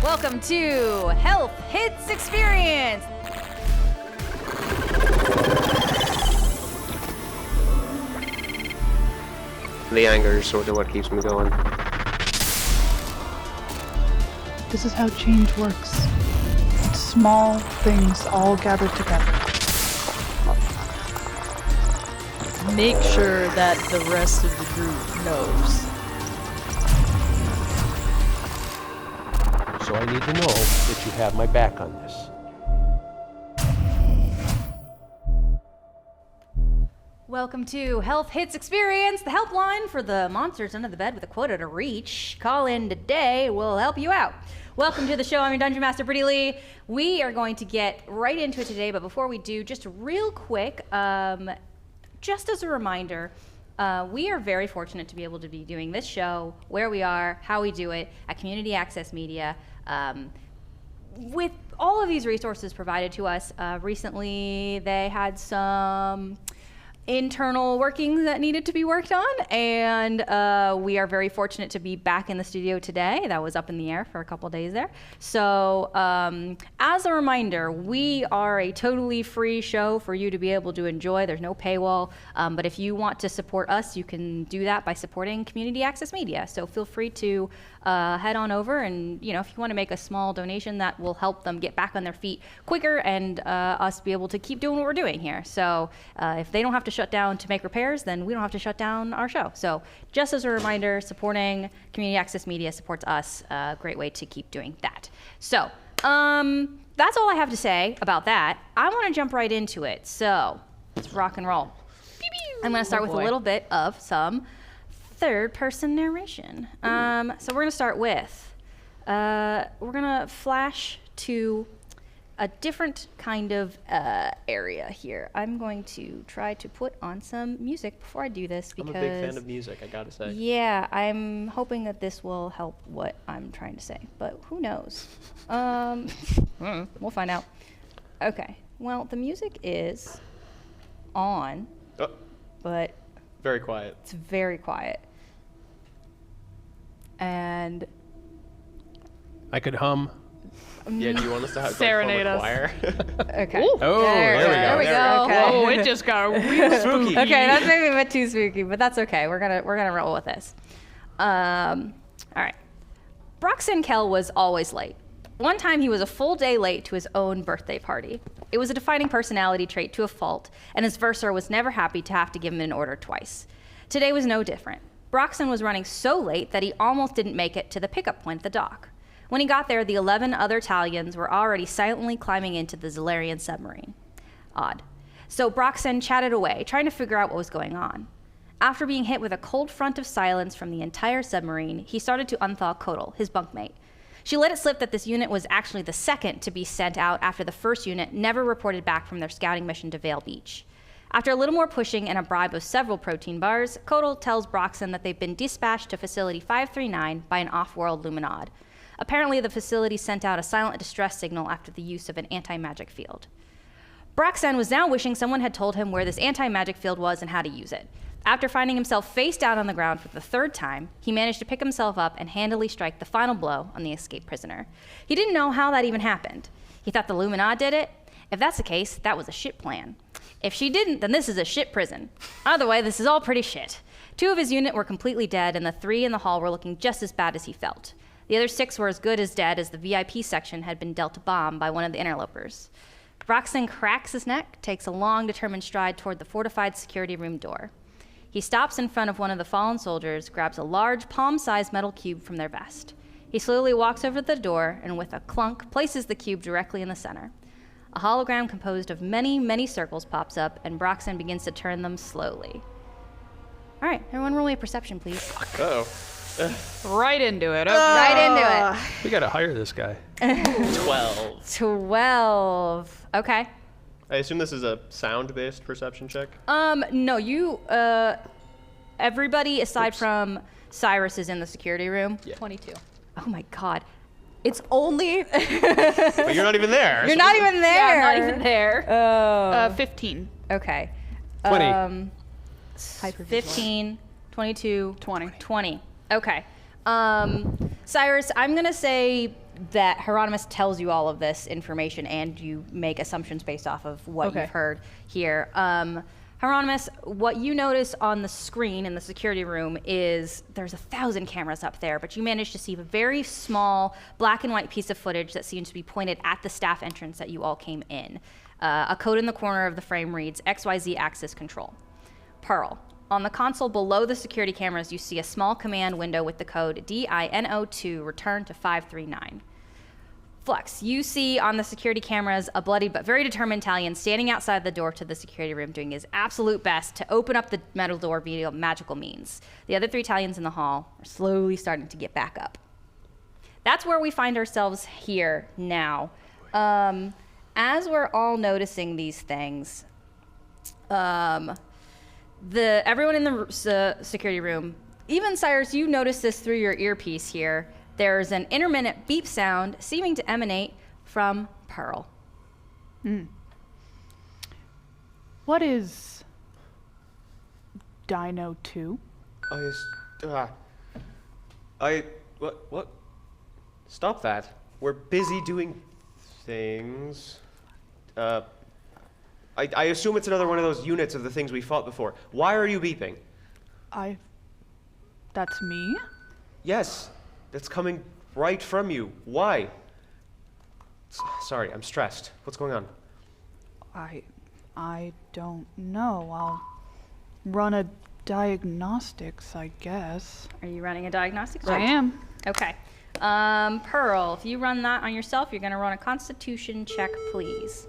welcome to Health Hits Experience. The anger is sort of what keeps me going. This is how change works. Small things all gathered together. Make sure that the rest of the group knows. So I need to know that you have my back on this. Welcome to Health Hits Experience, the helpline for the monsters under the bed with a quota to reach. Call in today, we'll help you out. Welcome to the show. I'm your Dungeon Master, Brittany Lee. We are going to get right into it today, but before we do, just real quick, just as a reminder, we are very fortunate to be able to be doing this show, where we are, how we do it, at Community Access Media. With all of these resources provided to us, recently they had some internal workings that needed to be worked on, and we are very fortunate to be back in the studio today. That was up in the air for a couple days there. So as a reminder, we are a totally free show for you to be able to enjoy. There's no paywall, but if you want to support us, you can do that by supporting Community Access Media. So feel free to head on over, and if you want to make a small donation, that will help them get back on their feet quicker and us be able to keep doing what we're doing here. So if they don't have to shut down to make repairs, then we don't have to shut down our show. So just as a reminder, supporting Community Access Media supports us. A great way to keep doing that. So that's all I have to say about that. I want to jump right into it. So let's rock and roll. I'm going to start with a little bit of some third-person narration. So we're going to start with, we're going to flash to a different kind of area here. I'm going to try to put on some music before I do this because I'm a big fan of music, I gotta say. Yeah, I'm hoping that this will help what I'm trying to say, but who knows? We'll find out. Okay, well, the music is on, but very quiet. It's very quiet. And I could hum. Yeah, do you want us to have Serenade a us. choir? okay. Oh, there we go. Okay. Oh, it just got real spooky. Okay, that's maybe a bit too spooky, but that's okay. We're gonna roll with this. All right. Broxton Kell was always late. One time he was a full day late to his own birthday party. It was a defining personality trait to a fault, and his Verser was never happy to have to give him an order twice. Today was no different. Broxton was running so late that he almost didn't make it to the pickup point at the dock. When he got there, the 11 other Talions were already silently climbing into the Zalarian submarine. Odd. So Broxton chatted away, trying to figure out what was going on. After being hit with a cold front of silence from the entire submarine, he started to unthaw Kodal, his bunkmate. She let it slip that this unit was actually the second to be sent out after the first unit never reported back from their scouting mission to Vale Beach. After a little more pushing and a bribe of several protein bars, Kodal tells Broxton that they've been dispatched to Facility 539 by an off-world Luminod. Apparently, the facility sent out a silent distress signal after the use of an anti-magic field. Broxton was now wishing someone had told him where this anti-magic field was and how to use it. After finding himself face down on the ground for the third time, he managed to pick himself up and handily strike the final blow on the escaped prisoner. He didn't know how that even happened. He thought the Luminod did it. If that's the case, that was a shit plan. If she didn't, then this is a shit prison. Either way, this is all pretty shit. 2 of his unit were completely dead, and the 3 in the hall were looking just as bad as he felt. The other 6 were as good as dead as the VIP section had been dealt a bomb by one of the interlopers. Broxton cracks his neck, takes a long, determined stride toward the fortified security room door. He stops in front of one of the fallen soldiers, grabs a large, palm-sized metal cube from their vest. He slowly walks over to the door and, with a clunk, places the cube directly in the center. A hologram composed of many, many circles pops up, and Broxton begins to turn them slowly. All right, everyone roll me a perception, please. Uh-oh. Right into it. Okay. Right into it. We gotta hire this guy. 12. 12. Okay. I assume this is a sound-based perception check? No, you, everybody aside from Cyrus is in the security room. Yeah. 22. Oh my God. It's only... But you're not even there. You're not even there. Yeah, not even there. Oh. 15. Okay. 20. 15, 22, 20. 20. Okay. Cyrus, I'm gonna say that Hieronymus tells you all of this information, and you make assumptions based off of what Okay. you've heard here. Hieronymus, what you notice on the screen in the security room is there's 1,000 cameras up there, but you manage to see a very small black and white piece of footage that seems to be pointed at the staff entrance that you all came in. A code in the corner of the frame reads XYZ access control. Pearl. On the console below the security cameras, you see a small command window with the code DINO2 return to 539. Flux, you see on the security cameras a bloody but very determined Talion standing outside the door to the security room doing his absolute best to open up the metal door via magical means. The other 3 Talions in the hall are slowly starting to get back up. That's where we find ourselves here now. As we're all noticing these things, everyone in the security room, even Cyrus, you notice this through your earpiece here. There's an intermittent beep sound seeming to emanate from Pearl. What is Dino 2? What? Stop that. We're busy doing things. I assume it's another one of those units of the things we fought before. Why are you beeping? That's me? Yes, that's coming right from you. Why? Sorry, I'm stressed. What's going on? I don't know. I'll run a diagnostics, I guess. Are you running a diagnostic I check? am. Okay. Pearl, if you run that on yourself, you're going to run a constitution check, please.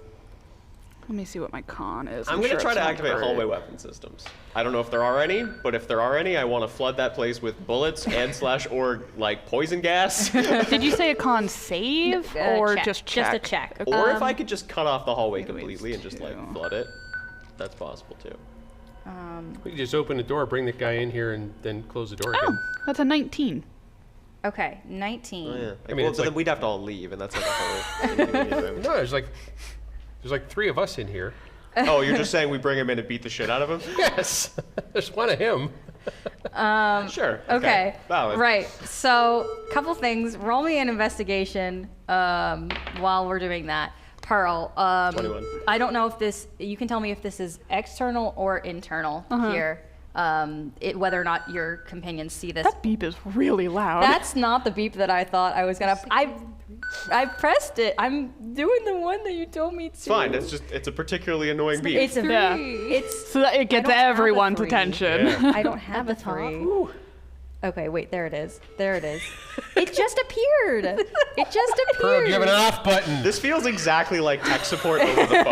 Let me see what my con is. I'm going to sure try it's to not activate great. hallway weapon systems. I don't know if there are any, but if there are any, I want to flood that place with bullets and/or like poison gas. Did you say a con save or check. just check? Just a check. Okay. Or if I could just cut off the hallway Anyways, completely and just like two. flood it, that's possible too. We just open the door, bring the guy in here, and then close the door again. That's a 19. Okay, 19. Oh, yeah. I mean, Well, it's then like- we'd have to all leave, and that's like a whole inconvenient. No, there's like 3 of us in here. Oh, you're just saying we bring him in and beat the shit out of him? Yes, there's one of him. Sure. Okay. Valid. Right. So, couple things. Roll me an investigation while we're doing that. Pearl. 21. I don't know if this. You can tell me if this is external or internal here. Whether or not your companions see this. That beep is really loud. That's not the beep that I thought I was gonna. I pressed it. I'm doing the one that you told me to. It's fine. It's a particularly annoying beep. It's a three. Yeah. It's. so that it gets don't have a everyone's 3. attention. Yeah. I don't have a 3. Okay, wait. There it is. There it is. It just appeared. It just appeared. Pearl, do you have an off button? This feels exactly like tech support over the phone.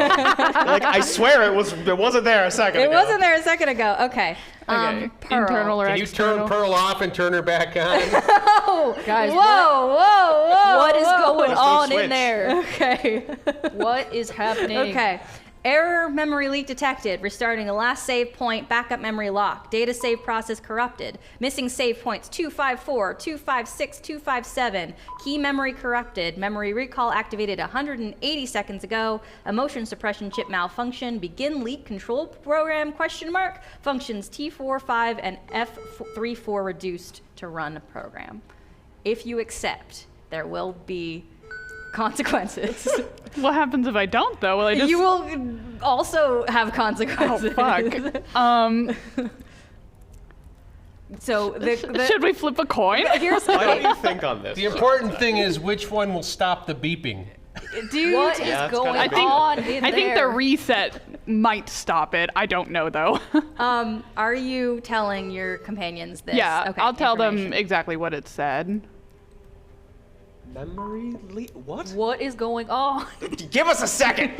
Like I swear it wasn't there a second It ago. wasn't there a second ago. Okay. Okay. Pearl. Internal or Can you external? turn Pearl off and turn her back on? Oh, Guys, whoa. what is whoa. going There's no on switch. in there? Okay. What is happening? Okay. Error memory leak detected. Restarting a last save point. Backup memory lock. Data save process corrupted. Missing save points 254, 256, 257. Key memory corrupted. Memory recall activated 180 seconds ago. Emotion suppression chip malfunction. Begin leak control program ? Functions T45 and F34 reduced to run program. If you accept, there will be consequences. What happens if I don't, though? Will I just... You will also have consequences. Oh, fuck. So the Should we flip a coin? here's Why don't you think on this? The important thing is which one will stop the beeping. dude. What is Yeah, it's going kinda on in I think the there? reset might stop it. I don't know, though. Are you telling your companions this? yeah, Okay, I'll tell them information. exactly what it said. Memory leak? What? What is going on? Give us a second.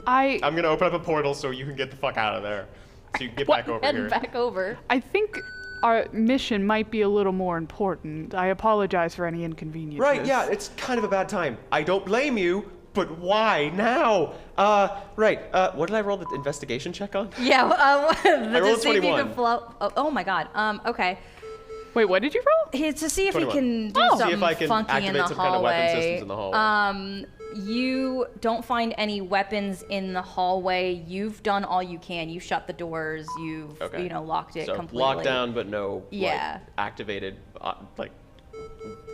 I'm gonna open up a portal so you can get the fuck out of there. So you can get back over Head here. back over. I think our mission might be a little more important. I apologize for any inconveniences. Right, yeah, it's kind of a bad time. I don't blame you, but why now? What did I roll the investigation check on? Yeah, rolled to see if you 21. can flow. Oh my god. Okay. Wait, what did you roll? To see if 21. he can do Oh. something See if I can funky in activate the some kind of weapon hallway. systems in the hallway. You don't find any weapons in the hallway. You've done all you can. You shut the doors. You've Okay. locked it So completely. lockdown, but no Yeah. like, activated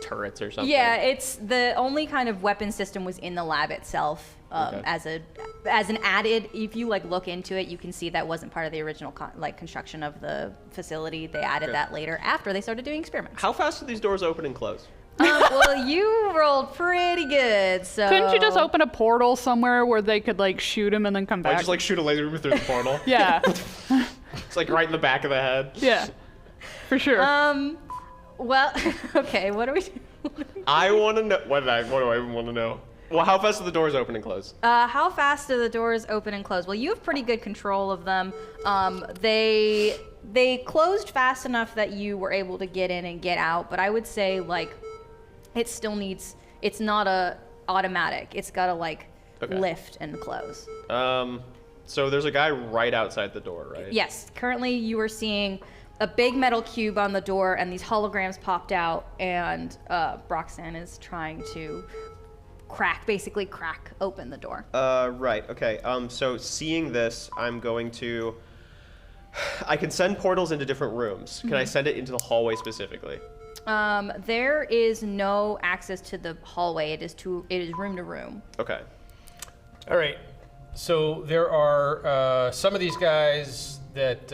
turrets or something. Yeah, it's the only kind of weapon system was in the lab itself. Okay. As an added, if you like look into it, you can see that wasn't part of the original construction of the facility. They added that later after they started doing experiments. How fast do these doors open and close? Well, you rolled pretty good, so. Couldn't you just open a portal somewhere where they could like shoot him and then come I back? just like shoot a laser beam through the portal. Yeah. It's like right in the back of the head. Yeah. For sure. Well, okay, what do we do? I want to know. What do I even want to know? Well, how fast do the doors open and close? How fast do the doors open and close? Well, you have pretty good control of them. They closed fast enough that you were able to get in and get out, but I would say like it still needs. It's not a automatic. It's got to like lift and close. So there's a guy right outside the door, right? Yes. Currently, you are seeing a big metal cube on the door, and these holograms popped out, and Broxan is trying to basically crack open the door. Right. Okay. So seeing this, I'm going to. I can send portals into different rooms. Can I send it into the hallway specifically? There is no access to the hallway. It is room to room. Okay. All right. So there are some of these guys that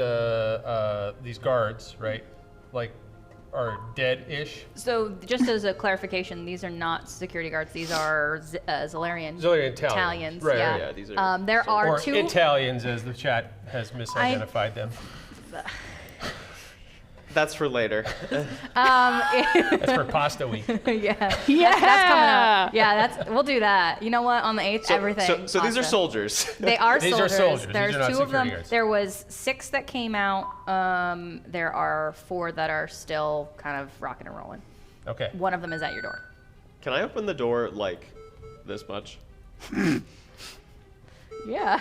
these guards, right? Like, are dead-ish. So just as a clarification, these are not security guards. These are Zalarian Talions. Right, Yeah. right. Yeah, these are. There are Or two. Italians, as the chat has misidentified them. That's for later. That's for pasta week. Yeah. yeah. That's coming up. Yeah, we'll do that. You know what? On the 8th, everything. So these are pasta. soldiers. They are These are soldiers. soldiers. There's These are not 2 of them. security guards. There was 6 that came out. There are 4 that are still kind of rocking and rolling. Okay. One of them is at your door. Can I open the door like this much? Yeah.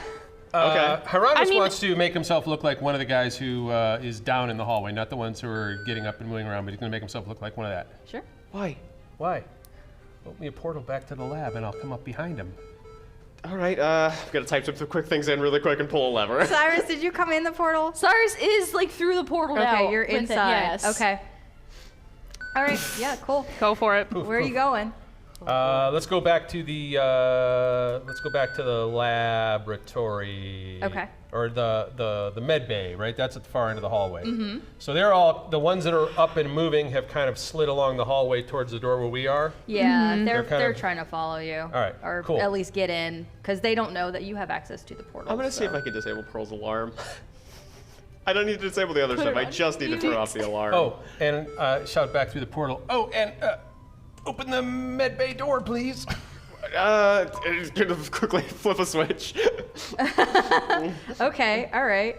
Okay. Hieronymus wants to make himself look like one of the guys who is down in the hallway, not the ones who are getting up and moving around, but he's going to make himself look like one of that. Sure. Why? Why? Open me a portal back to the lab, and I'll come up behind him. All right. I've got to type some quick things in really quick and pull a lever. Cyrus, did you come in the portal? Cyrus is like through the portal now. Okay, you're with it, inside. yes. Okay. All right. Yeah. Cool. Go for it. Where are you going? Let's go back to the laboratory. Okay. Or the med bay, right? That's at the far end of the hallway. Mm-hmm. So they're all the ones that are up and moving have kind of slid along the hallway towards the door where we are. Yeah, They're kind they're of- trying to follow you. All right, Or cool. at least get in, because they don't know that you have access to the portal. I'm gonna see if I can disable Pearl's alarm. I don't need to disable the other stuff. I just need to turn off the alarm. Oh, and shout back through the portal. Oh, and open the med bay door, please. Gonna quickly flip a switch. Okay. All right.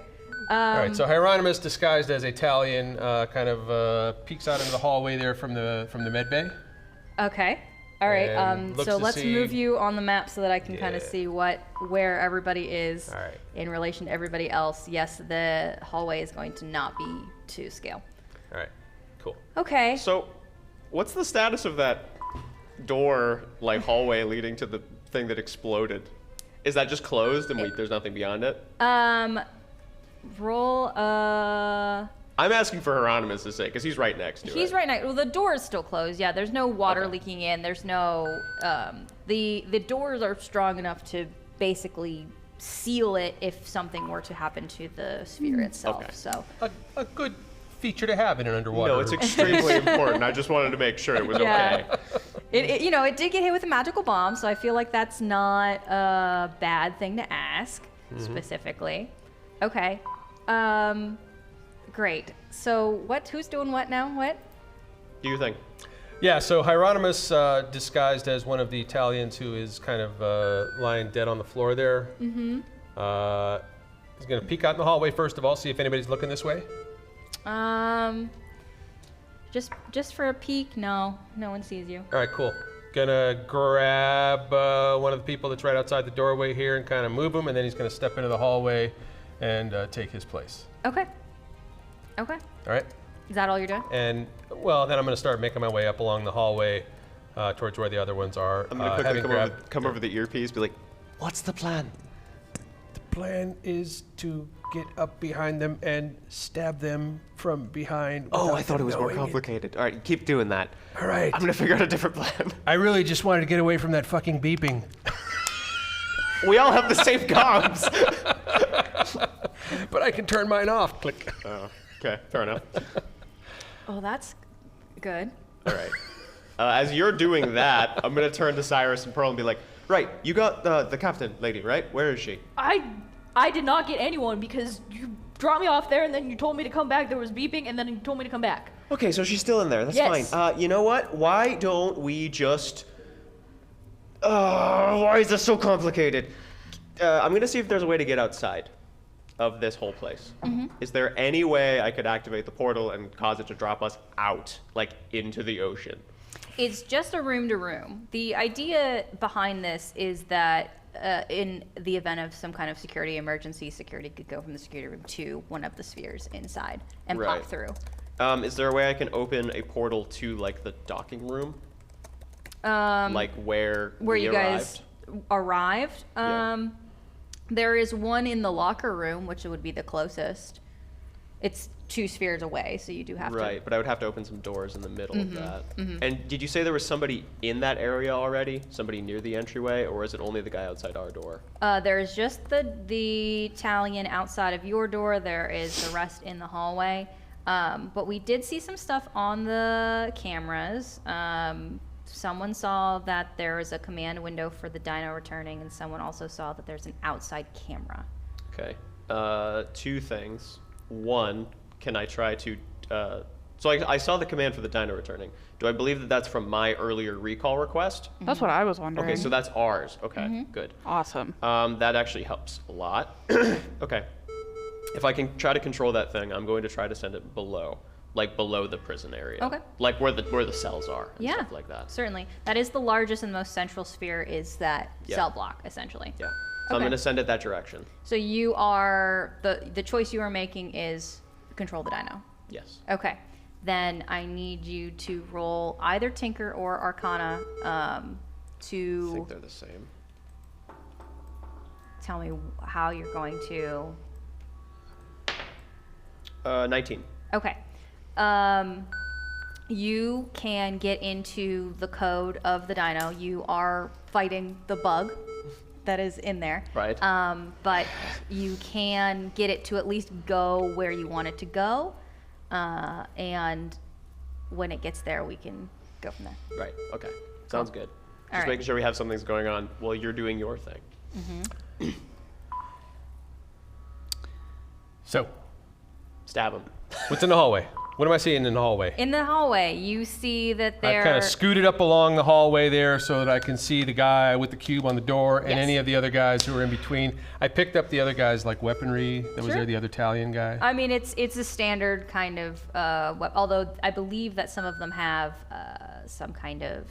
All right, so Hieronymus, disguised as Italian, kind of peeks out into the hallway there from the med bay. Okay. All right. And looks So to let's see- move you on the map so that I can kind of Yeah. see where everybody is All right. in relation to everybody else. Yes, the hallway is going to not be to scale. All right, cool. Okay. So, what's the status of that door, like hallway leading to the thing that exploded? Is that just closed and there's nothing beyond it? Roll. I'm asking for Hieronymus' sake, because he's right next to it. He's right next. Well, the door is still closed. Yeah, there's no water Okay. leaking in. There's no. The doors are strong enough to basically seal it if something were to happen to the sphere itself. Okay. So. A good feature to have in an underwater. No, it's extremely important. I just wanted to make sure it was Yeah. okay. It did get hit with a magical bomb, so I feel like that's not a bad thing to ask specifically. Okay. Great. So who's doing what now? What? Do you think? Yeah, so Hieronymus, disguised as one of the Italians who is kind of lying dead on the floor there. Mm-hmm. He's going to peek out in the hallway first of all, see if anybody's looking this way. Just for a peek? No one sees you. All right, cool. Gonna grab one of the people that's right outside the doorway here and kind of move him, and then he's going to step into the hallway and take his place. Okay. All right? Is that all you're doing? And, well, then I'm going to start making my way up along the hallway towards where the other ones are. I'm gonna quickly having come over the earpiece, be like, "What's the plan?" The plan is to get up behind them and stab them from behind. Oh, without I thought it them was more knowing complicated. All right, keep doing that. All right. I'm gonna figure out a different plan. I really just wanted to get away from that fucking beeping. We all have the same comms. But I can turn mine off. Click. Oh, okay, fair enough. Oh, that's good. All right. As you're doing that, I'm gonna turn to Cyrus and Pearl and be like, right, you got the captain lady, right? Where is she? I did not get anyone because you dropped me off there and then you told me to come back. There was beeping and then you told me to come back. Okay, so she's still in there. That's Yes. fine. You know what? Why don't we just... why is this so complicated? I'm gonna see if there's a way to get outside of this whole place. Is there any way I could activate the portal and cause it to drop us out, like into the ocean? It's just a room to room. The idea behind this is that in the event of some kind of security emergency, security could go from the security room to one of the spheres inside and Right. pop through. Is there a way I can open a portal to like the docking room? Like where we you guys arrived. Yeah. There is one in the locker room, which would be the closest. It's 2 spheres away, so you do have to. Right, but I would have to open some doors in the middle of that. And did you say there was somebody in that area already? Somebody near the entryway, or is it only the guy outside our door? There's just the Talion outside of your door. There is the rest in the hallway. But we did see some stuff on the cameras. Someone saw that there is a command window for the dino returning, and someone also saw that there's an outside camera. Okay. 2 things. One, can I try to... so I saw the command for the dino returning. Do I believe that that's from my earlier recall request? That's what I was wondering. Okay, so that's ours. Okay, good. Awesome. That actually helps a lot. Okay. If I can try to control that thing, I'm going to try to send it below. Like below the prison area. Okay. Like where the cells are and Yeah, stuff like that. certainly. That is the largest and most central sphere, is that Yeah. cell block, essentially. Yeah. So I'm Okay. going to send it that direction. So you are, the choice you are making is control the dino. Yes. Okay. Then I need you to roll either Tinker or Arcana I to think they're the same. tell me how you're going to... 19. Okay. You can get into the code of the dino. You are fighting the bug that is in there. Right. But you can get it to at least go where you want it to go. And when it gets there, we can go from there. Right. Okay. Sounds good. Just right. making sure we have something's going on while you're doing your thing. So, Stab him. what's in the hallway? What am I seeing in the hallway? In the hallway, you see that I've there... kind of scooted up along the hallway there so that I can see the guy with the cube on the door and Yes. any of the other guys who are in between. I picked up the other guys like weaponry that was Sure. there, the other Talion guy. I mean, it's a standard kind of, although I believe that some of them have some kind of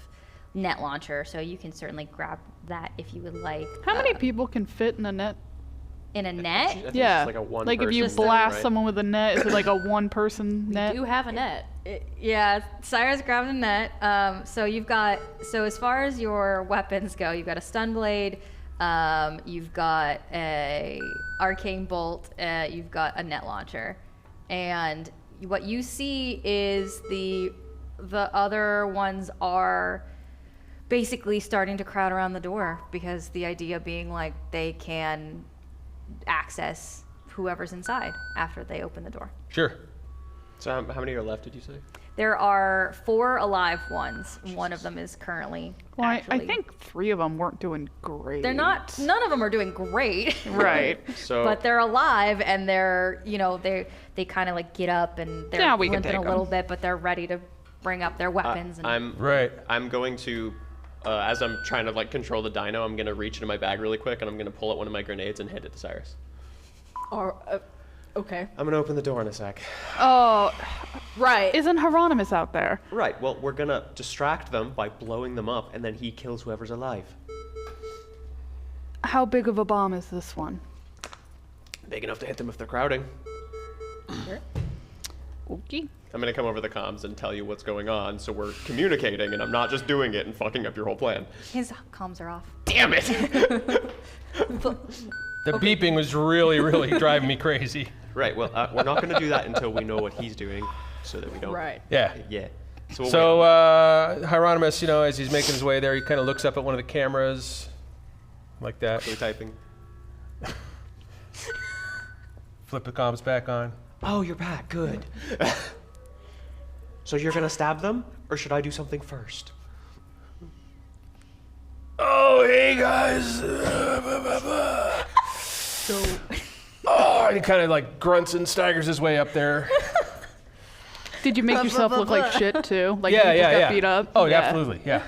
net launcher, so you can certainly grab that if you would like. How many people can fit in a net? In a I net? think it's Yeah. just like a one Like if you person, blast right? someone with a net, is it like a one-person net? Do have a net. Yeah, Cyrus grabbed a net. So you've got, so as far as your weapons go, you've got a stun blade, you've got a arcane bolt, you've got a net launcher, and what you see is the other ones are basically starting to crowd around the door, because the idea being like they can access whoever's inside after they open the door. Sure. So how many are left, did you say? There are 4 alive ones. One of them is currently Well, I actually... think 3 of them weren't doing great. They're not... None of them are doing great. Right. So But they're alive, and they're, you know, they kind of like get up, and they're Yeah, we can limping take a 'em. little bit, but they're ready to bring up their weapons. And I'm going to, as I'm trying to like control the dino, I'm gonna reach into my bag really quick and I'm gonna pull out one of my grenades and hand it to Cyrus. Or, okay. I'm gonna open the door in a sec. Oh, Right. isn't Hieronymus out there? Right. Well, we're gonna distract them by blowing them up, and then he kills whoever's alive. How big of a bomb is this one? Big enough to hit them if they're crowding. Okay. I'm gonna come over the comms and tell you what's going on, so we're communicating, and I'm not just doing it and fucking up your whole plan. his comms are off. Damn it! The beeping was really, really driving me crazy. Right. Well, we're not going to do that until we know what he's doing, so that we don't. Right. Yeah. Yeah. So Hieronymus, you know, as he's making his way there, he kind of looks up at one of the cameras, like that. We're typing. Flip the comms back on. Oh, you're back. Good. So you're going to stab them, or should I do something first? Oh, hey guys. Oh, and he kind of like grunts and staggers his way up there. Did you make yourself look like shit too? Like Yeah, you just yeah. got beat up? Oh, yeah, absolutely. Yeah.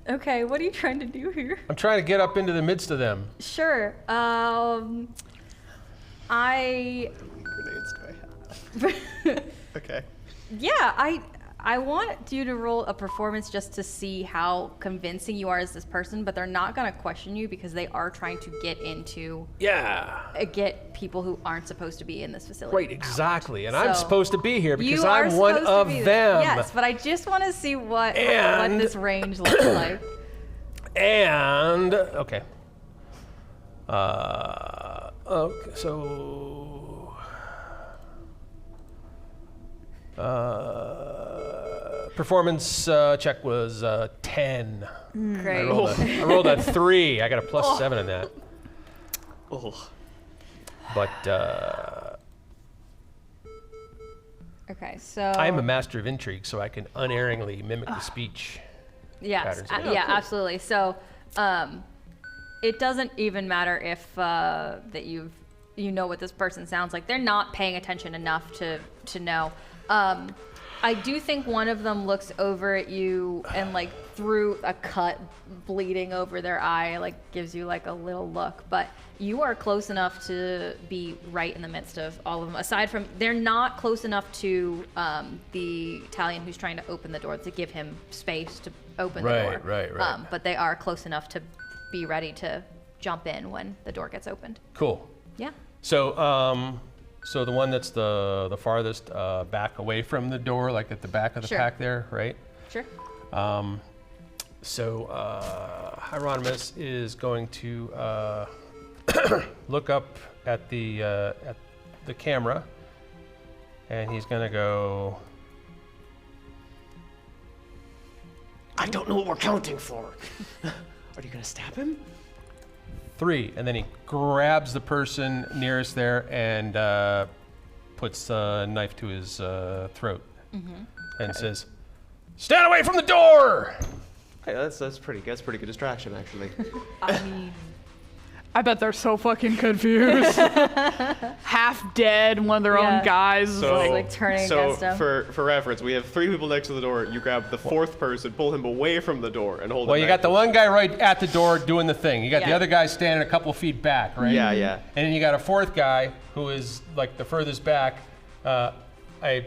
Okay, what are you trying to do here? I'm trying to get up into the midst of them. Sure. I Grenades do I have? Okay. Yeah, I want you to roll a performance just to see how convincing you are as this person, but they're not going to question you because they are trying to get into get people who aren't supposed to be in this facility. Right, exactly. And I'm So, supposed to be here because You are I'm one supposed to of be them. there. Yes, but I just want to see what And- this range looks like. And okay. Okay, so performance check was 10. Great. I rolled a 3. I got a plus 7 in that. Oh. But Okay, so I'm a master of intrigue, so I can unerringly mimic the speech. yes, patterns. yeah, absolutely. So, it doesn't even matter if that you know what this person sounds like. They're not paying attention enough to know. I do think one of them looks over at you and like through a cut bleeding over their eye, like gives you like a little look, but you are close enough to be right in the midst of all of them. Aside from, they're not close enough to the Talion who's trying to open the door to give him space to open the door. Right. But they are close enough to be ready to jump in when the door gets opened. Cool. Yeah. So, so the one that's the farthest back away from the door, like at the back of the Sure. pack there, right? Sure. So Hieronymus is going to look up at the camera, and he's going to go. I don't know what we're counting for. Are you going to stab him? 3, and then he grabs the person nearest there and puts a knife to his throat, and says, "Stand away from the door!" Hey, that's pretty good. That's pretty good distraction, actually. I mean, I bet they're so fucking confused. Half dead, one of their Yeah. own guys. is So, like, like turning so against him. for reference, we have 3 people next to the door. You grab the 4th person, pull him away from the door, and hold Well, him you back. got the one guy right at the door doing the thing. You got the Yeah. other guy standing a couple feet back, right? Yeah, yeah. And then you got a 4th guy who is like the furthest back. I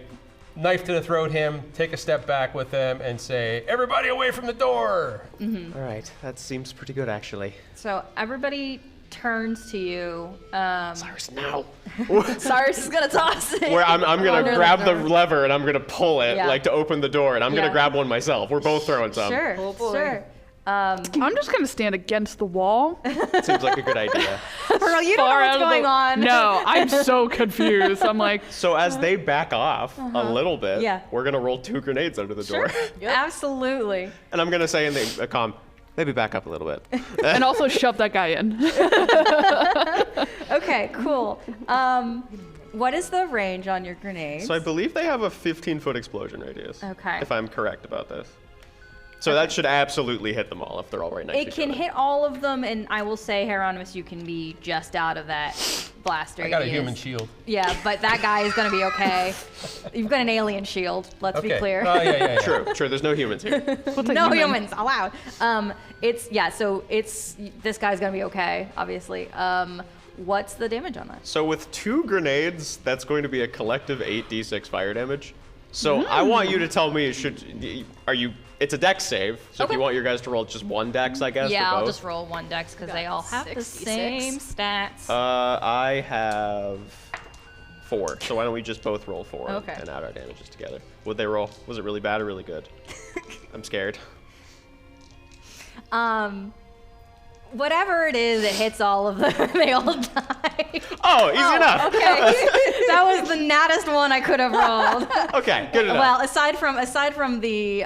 knife to the throat him, take a step back with him, and say, "Everybody away from the door!" All right, that seems pretty good, actually. So everybody turns to you. Cyrus, now. Cyrus is gonna toss it. Where I'm under gonna grab the door. lever and I'm gonna pull it Yeah. like to open the door, and I'm Yeah. gonna grab one myself. We're both throwing some. Sure, Oh, boy. sure. I'm just gonna stand against the wall. Seems like a good idea. Girl, you don't know Far what's out of going the- on. No, I'm so confused. I'm like, So as they back off a little bit, Yeah. we're gonna roll 2 grenades under the Sure. door, Absolutely. and I'm gonna say in the comm, maybe back up a little bit. and also shove that guy in. Okay, cool. What is the range on your grenades? So I believe they have a 15-foot explosion radius. Okay. If I'm correct about this. So that should absolutely hit them all if they're all right next to It each can other. hit all of them, and I will say, Hieronymus, you can be just out of that blast I got a radius. human shield. Yeah, but that guy is gonna be okay. You've got an alien shield. Let's be Okay. clear. Oh, yeah. True. There's no humans here. No humans allowed. So this guy's gonna be okay, obviously. What's the damage on that? So with 2 grenades, that's going to be a collective 8d6 fire damage. So I want you to tell me, it's a dex save, so if Okay. you want your guys to roll just 1 dex, I guess, Yeah, for I'll both. just roll 1 dex because they all have the 66. same stats. I have 4, so why don't we just both roll 4 Okay. and add our damages together? Would they roll? Was it really bad or really good? I'm scared. Whatever it is, it hits all of them. They all die. Oh, easy enough. Okay, that was the nattest one I could have rolled. Okay, good enough. Well, aside from the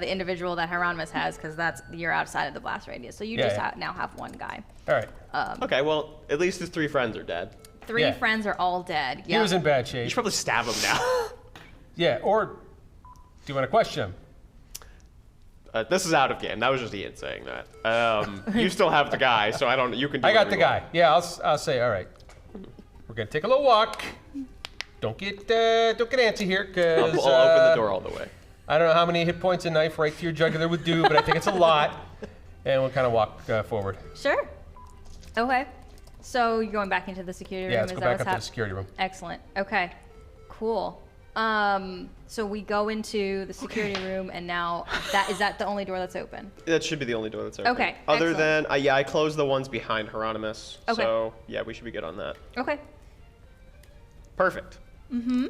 individual that Hieronymus has, because you're outside of the blast radius, so you now have one guy. All right. Okay, well, at least his 3 friends are dead. Three Yeah. friends are all dead. He was in bad You shape. should probably stab him now. Yeah, or do you want to question him? This is out of game. That was just Ian saying that. You still have the guy, so I don't. You can. Do I got whatever the you guy. want. Yeah, I'll say, all right. We're gonna take a little walk. Don't get antsy here, I'll cause open the door all the way. I don't know how many hit points a knife right to your jugular would do, but I think it's a lot. And we'll kind of walk forward. Sure. Okay. So you're going back into the security room. Yeah, let's Is go that back what's up to the security room. Excellent. Okay. Cool. So we go into the security room, and now is that the only door that's open? That should be the only door that's open. Okay, Other excellent. than, I closed the ones behind Hieronymus. Okay. So, yeah, we should be good on that. Okay. Perfect. Mm-hmm.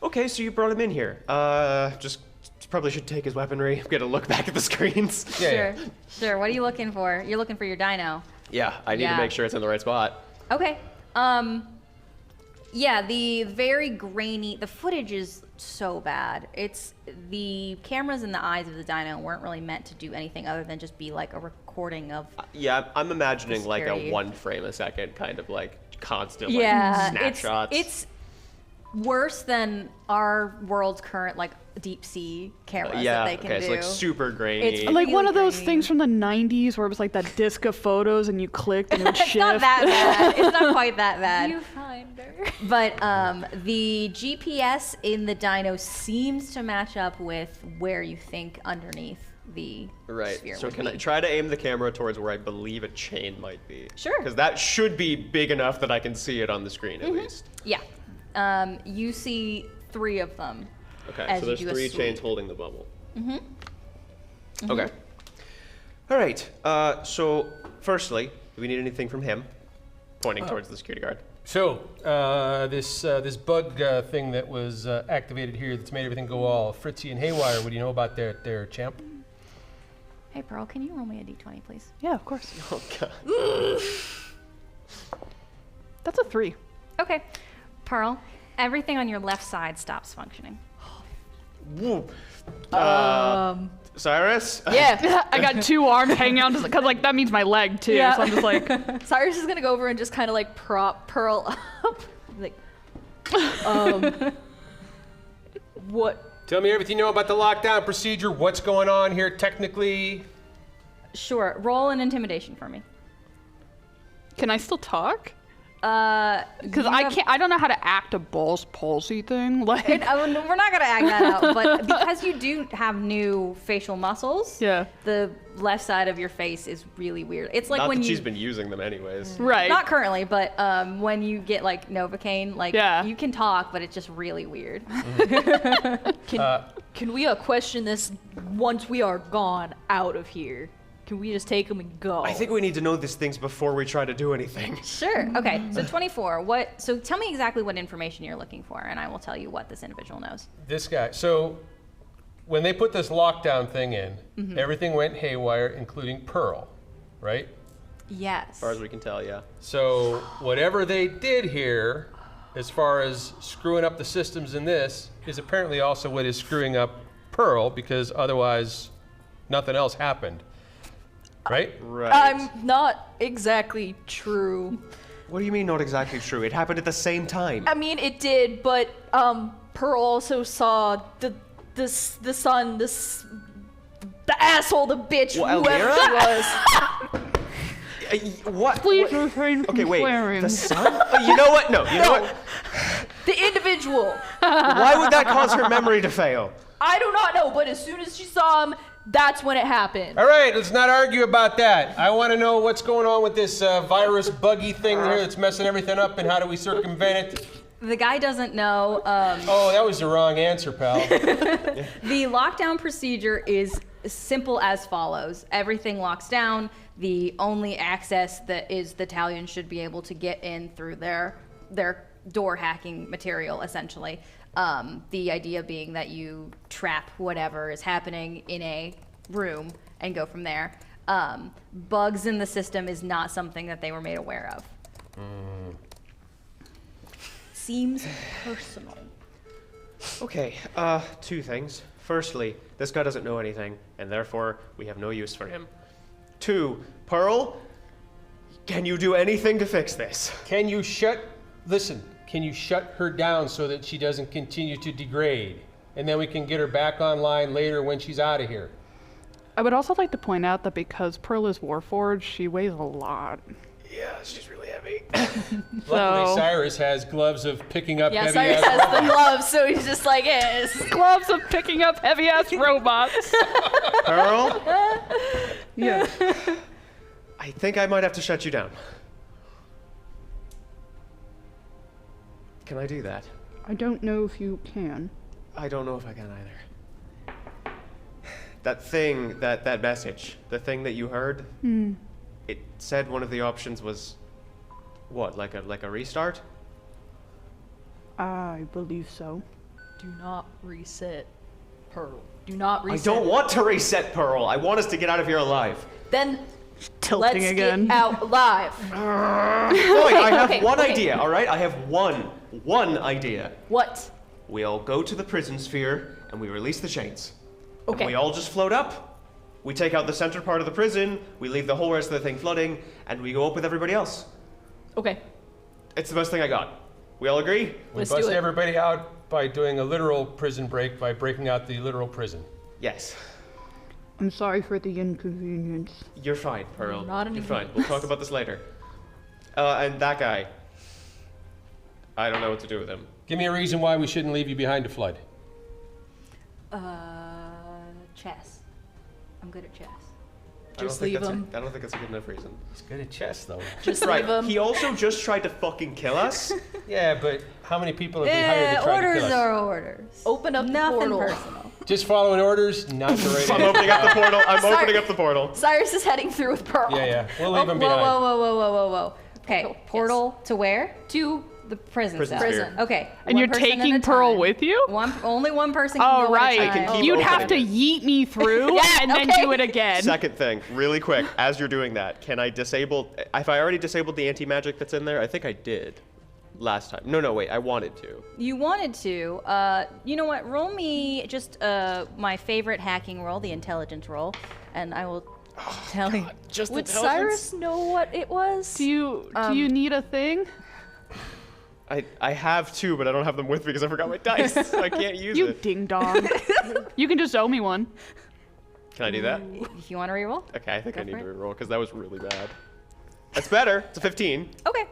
Okay, so you brought him in here. Just probably should take his weaponry. I'm gonna look back at the screens. Yeah, Sure. yeah. Sure. What are you looking for? You're looking for your dino. Yeah, I need Yeah. to make sure it's in the right spot. Okay. Yeah, the very grainy, the footage is so bad. It's the cameras in the eyes of the dino weren't really meant to do anything other than just be like a recording of. Yeah, I'm imagining like Scary. a 1 frame a second kind of like constant Yeah, like, snapshots. it's worse than our world's current like deep sea cameras yeah, that they can okay, do. it's like super grainy. It's Like one really of those grainy. things from the 90s where it was like that disc of photos and you clicked and it would It's shift. not that bad. It's not quite that bad. Viewfinder. But the GPS in the dino seems to match up with where you think underneath the Right. sphere So would can be. I try to aim the camera towards where I believe a chain might be? Sure. Because that should be big enough that I can see it on the screen at least. Yeah. You see 3 of them. Okay. As So you there's do a 3 sweep. chains holding the bubble. Okay. All right. So firstly, do we need anything from him? Pointing towards the security guard. So, this bug thing that was activated here that's made everything go all fritzy and haywire, what do you know about their champ? Hey, Pearl, can you roll me a d20, please? Yeah, of course. Oh god. That's a 3. Okay. Pearl, everything on your left side stops functioning. Woo. Cyrus. Yeah. I got 2 arms hanging out because like that means my leg too. Yeah. So I'm just like, Cyrus is gonna go over and just kind of like prop Pearl up. Like, what? Tell me everything you know about the lockdown procedure. What's going on here technically? Sure. Roll an intimidation for me. can I still talk? Because You I have- can't. I don't know how to act a Ball's palsy thing. Like, We're not gonna act that out, but because you do have new facial muscles, yeah, the left side of your face is really weird. It's like Not when that you she's been using them anyways. right. not currently, but when you get like Novocaine, like Yeah. you can talk, but it's just really weird. Can we question this once we are gone out of here? Can we just take them and go? I think we need to know these things before we try to do anything. Sure. Okay. So 24. So tell me exactly what information you're looking for, and I will tell you what this individual knows. This guy. So, when they put this lockdown thing in, everything went haywire, including Pearl, right? Yes. As far as we can tell, yeah. So, whatever they did here, as far as screwing up the systems in this, is apparently also what is screwing up Pearl, because otherwise, nothing else happened. Right? Right. Not exactly true. What do you mean not exactly true? It happened at the same time. I mean, it did, but Pearl also saw the asshole, the bitch, Well, whoever Elvira? she was. What? Please what? refrain from Okay, wait. swearing. The sun? You know what? No. You know what? The individual. Why would that cause her memory to fail? I do not know, but as soon as she saw him, that's when it happened. All right, let's not argue about that. I want to know what's going on with this virus buggy thing here that's messing everything up, and how do we circumvent it? The guy doesn't know. Oh, that was the wrong answer, pal. The lockdown procedure is simple as follows. Everything locks down. The only access that is the Talions should be able to get in through their door hacking material, essentially. The idea being that you trap whatever is happening in a room and go from there. bugs in the system is not something that they were made aware of. Seems personal. Okay, two things. Firstly, this guy doesn't know anything, and therefore we have no use for him. Two, Pearl, can you do anything to fix this? Can you shut her down so that she doesn't continue to degrade? And then we can get her back online later when she's out of here. I would also like to point out that because Pearl is Warforged, she weighs a lot. Yeah, she's really heavy. Luckily, Cyrus has gloves of picking up heavy Cyrus ass has robots. the gloves, so he's just like, Gloves of picking up heavy-ass robots. Pearl, Yeah. I think I might have to shut you down. Can I do that? I don't know if you can. I don't know if I can either. That thing, that message, the thing that you heard, it said one of the options was, what, like a restart? I believe so. Do not reset Pearl. Do not I reset. don't want to reset Pearl. I want us to get out of here alive. Then Tilting let's again. get out alive. Fine, I have okay, one okay. idea, all right? I have one idea. What? We all go to the prison sphere and we release the chains. Okay. And we all just float up. We take out the center part of the prison, we leave the whole rest of the thing floating, and we go up with everybody else. Okay. It's the best thing I got. We all agree? We Let's bust do it. everybody out by doing a literal prison break by breaking out the literal prison. Yes. I'm sorry for the inconvenience. You're fine, Pearl. Not an You're fine. We'll talk about this later. And that guy. I don't know what to do with him. Give me a reason why we shouldn't leave you behind to flood. chess. I'm good at chess. Just leave him. I don't think that's a good enough reason. He's good at chess, though. Just Right. leave him. He also just tried to fucking kill us. Yeah, but how many people have we hired to try to orders kill us? are orders. Open up the Nothing portal. personal. Just following orders, not the right I'm answer. opening up the portal. I'm Sorry. opening up the portal. Cyrus is heading through with Pearl. Yeah. We'll leave him whoa, behind. whoa. Okay, Portal, portal to where? To The prison Prison cell. sphere. Okay. And one you're person at taking a Pearl time. with you? Only one person can Oh, go at a right. I can time. keep You'd opening have to it. yeet me through and then okay. do it again. Second thing, really quick, as you're doing that, can I disable, if I already disabled the anti-magic that's in there, I think I did last time. No, wait, I wanted to. You wanted to. You know what? Roll me just my favorite hacking roll, the intelligence roll, and I will tell you. Just would Cyrus know what it was? Do you need a thing? I have two, but I don't have them with me because I forgot my dice, so I can't use You it. ding dong. You can just owe me one. Can I do that? If you want to reroll. Okay, I think Go I need for to it. reroll because that was really bad. That's better. It's a 15. Okay.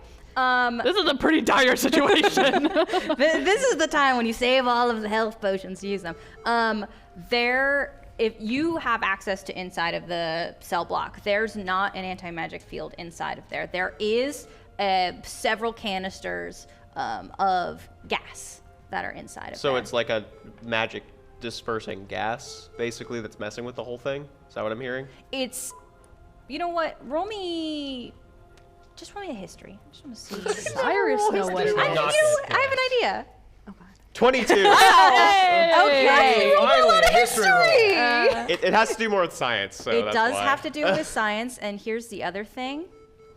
This is a pretty dire situation. This is the time when you save all of the health potions to use them. If you have access to inside of the cell block, there's not an anti-magic field inside of there. There is several canisters of gas that are inside of So there. it's like a magic dispersing gas, basically, that's messing with the whole thing? Is that what I'm hearing? It's, you know what? Just roll me a history. I just want to see. Cyrus know what it I, is. Not I have an idea. 22. Okay. Finally, a history roll. It has to do more with science, so It that's does why. have to do with science, and here's the other thing.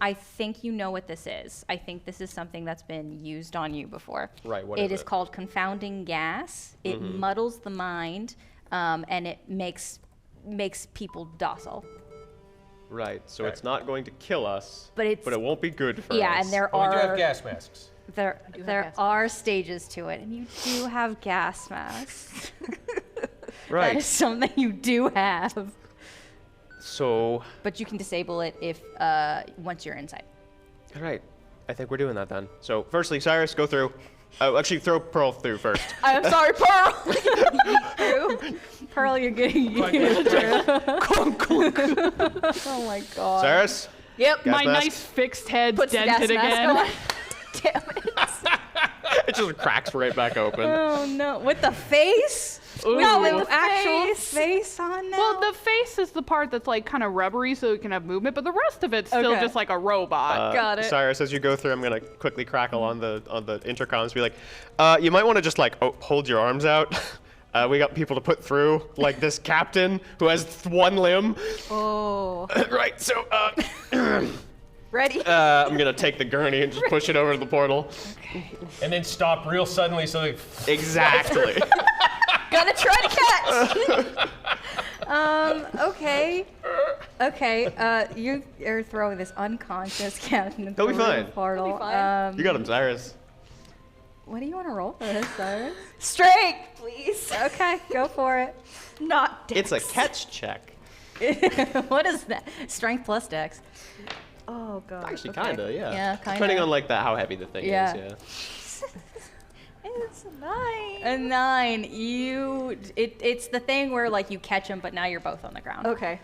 I think you know what this is. I think this is something that's been used on you before. Right, what It is is it? called confounding gas. It muddles the mind, and it makes people docile. Right, so Right. it's not going to kill us, But it's- it won't be good for us. Yeah, and there But we do have are gas masks. there do have there gas are stages to it, and you do have gas masks. Right, That is something you do have, so, but you can disable it if once you're inside. all right, I think we're doing that then. So, firstly, Cyrus, go through. Actually, throw Pearl through first. I'm sorry, Pearl. Pearl, you're getting through. Oh my god. Cyrus? Yep. Gas My mask? nice fixed head Puts the gas dented mask again. on. Damn it. It just cracks right back open. Oh no. With the face? Ooh. No, With with the the actual face on now. Well, the face is the part that's like kind of rubbery so it can have movement, but the rest of it's still Okay. just like a robot. Got it. Cyrus, as you go through, I'm gonna quickly crackle on the intercoms, be like, you might want to just like hold your arms out, We got people to put through, like this captain who has one limb. Oh. Right, so Ready? I'm gonna take the gurney and just push it over to the portal. And then stop real suddenly so they. Exactly. Gonna try to catch. Okay. Okay. You are throwing this unconscious captain into He'll be the fine. portal. He'll be fine. You got him, Cyrus. What do you want to roll for this, Cyrus? Strength, please. Okay, go for it. Not dex. It's a catch check. What is that? Strength plus dex. Oh god. Actually, Okay. kinda, yeah. Yeah, kinda. Depending on like how heavy the thing Yeah. is, yeah. It's a 9. A 9. It's the thing where like you catch him, but now you're both on the ground. Okay.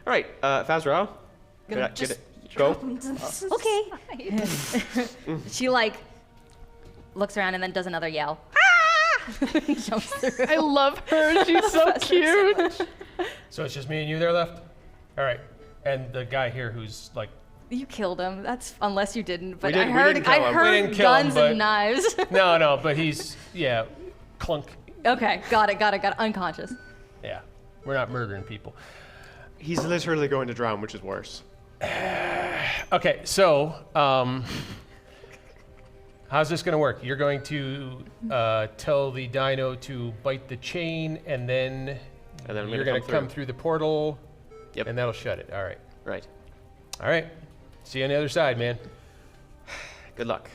All right, Fazrao. Gonna Get just it. Go. drop him to the Okay. side. She like looks around and then does another yell. Ah! Jumps through. I love her. She's so cute. So it's just me and you there left? All right. And the guy here who's like. You killed him. That's unless you didn't. But We didn't- I we heard didn't kill him. We heard didn't kill him, guns but- and knives. No, but he's, yeah, clunk. Okay, got it. Unconscious. Yeah. We're not murdering people. He's literally going to drown, which is worse. Okay, so how's this going to work? You're going to tell the dino to bite the chain, and then I'm you're gonna going to come through the portal, Yep. and that'll shut it. All right. Right. All right. See you on the other side, man. Good luck.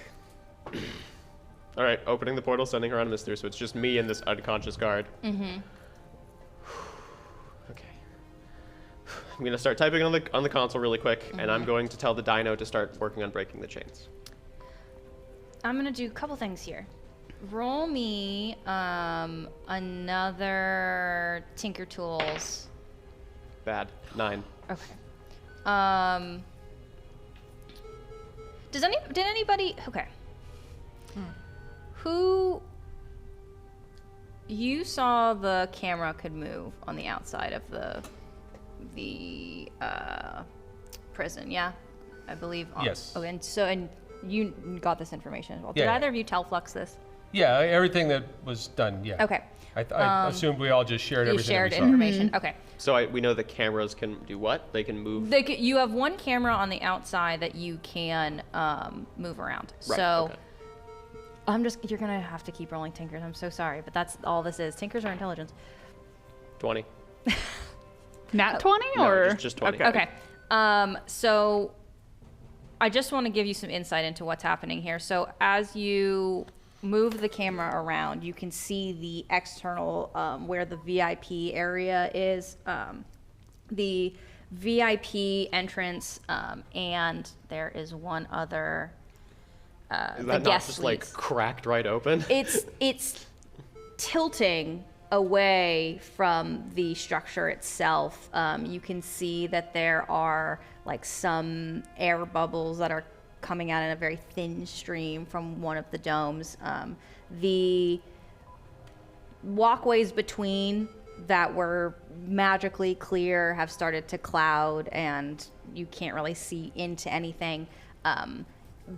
All right, opening the portal, sending Hieronymus through, so it's just me and this unconscious guard. Mm-hmm. Okay. I'm gonna start typing on the console really quick, and I'm going to tell the dino to start working on breaking the chains. I'm gonna do a couple things here. Roll me another Tinker Tools. Bad. 9. Okay. Did anybody? Okay. Who? You saw the camera could move on the outside of the prison, yeah? I believe. Yes. Oh, and you got this information as well. Yeah, Did yeah. either of you teleflux this? Yeah, everything that was done, yeah. Okay. I assumed we all just shared You everything shared that we saw. information. Okay. So we know the cameras can do what? They can move. You have one camera on the outside that you can move around. Right, So okay. you're gonna have to keep rolling tinkers. I'm so sorry, but that's all this is. Tinkers are intelligence. 20. Nat 20 No, or just 20. Okay. So I just want to give you some insight into what's happening here. So as you move the camera around, you can see the external where the VIP area is, the VIP entrance, and there is one other. Is the that not guest just like suites. cracked right open? It's tilting away from the structure itself. You can see that there are like some air bubbles that are coming out in a very thin stream from one of the domes. The walkways between that were magically clear have started to cloud, and you can't really see into anything.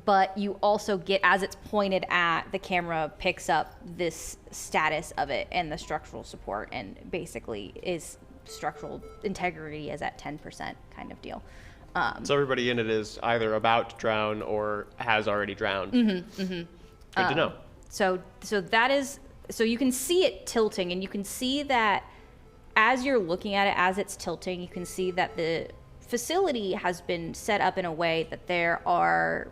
But you also get, as it's pointed at, the camera picks up this status of it and the structural support, and basically is structural integrity is at 10% kind of deal. So everybody in it is either about to drown or has already drowned. Good to know. So that is, so you can see it tilting, and you can see that as you're looking at it, as it's tilting, you can see that the facility has been set up in a way that there are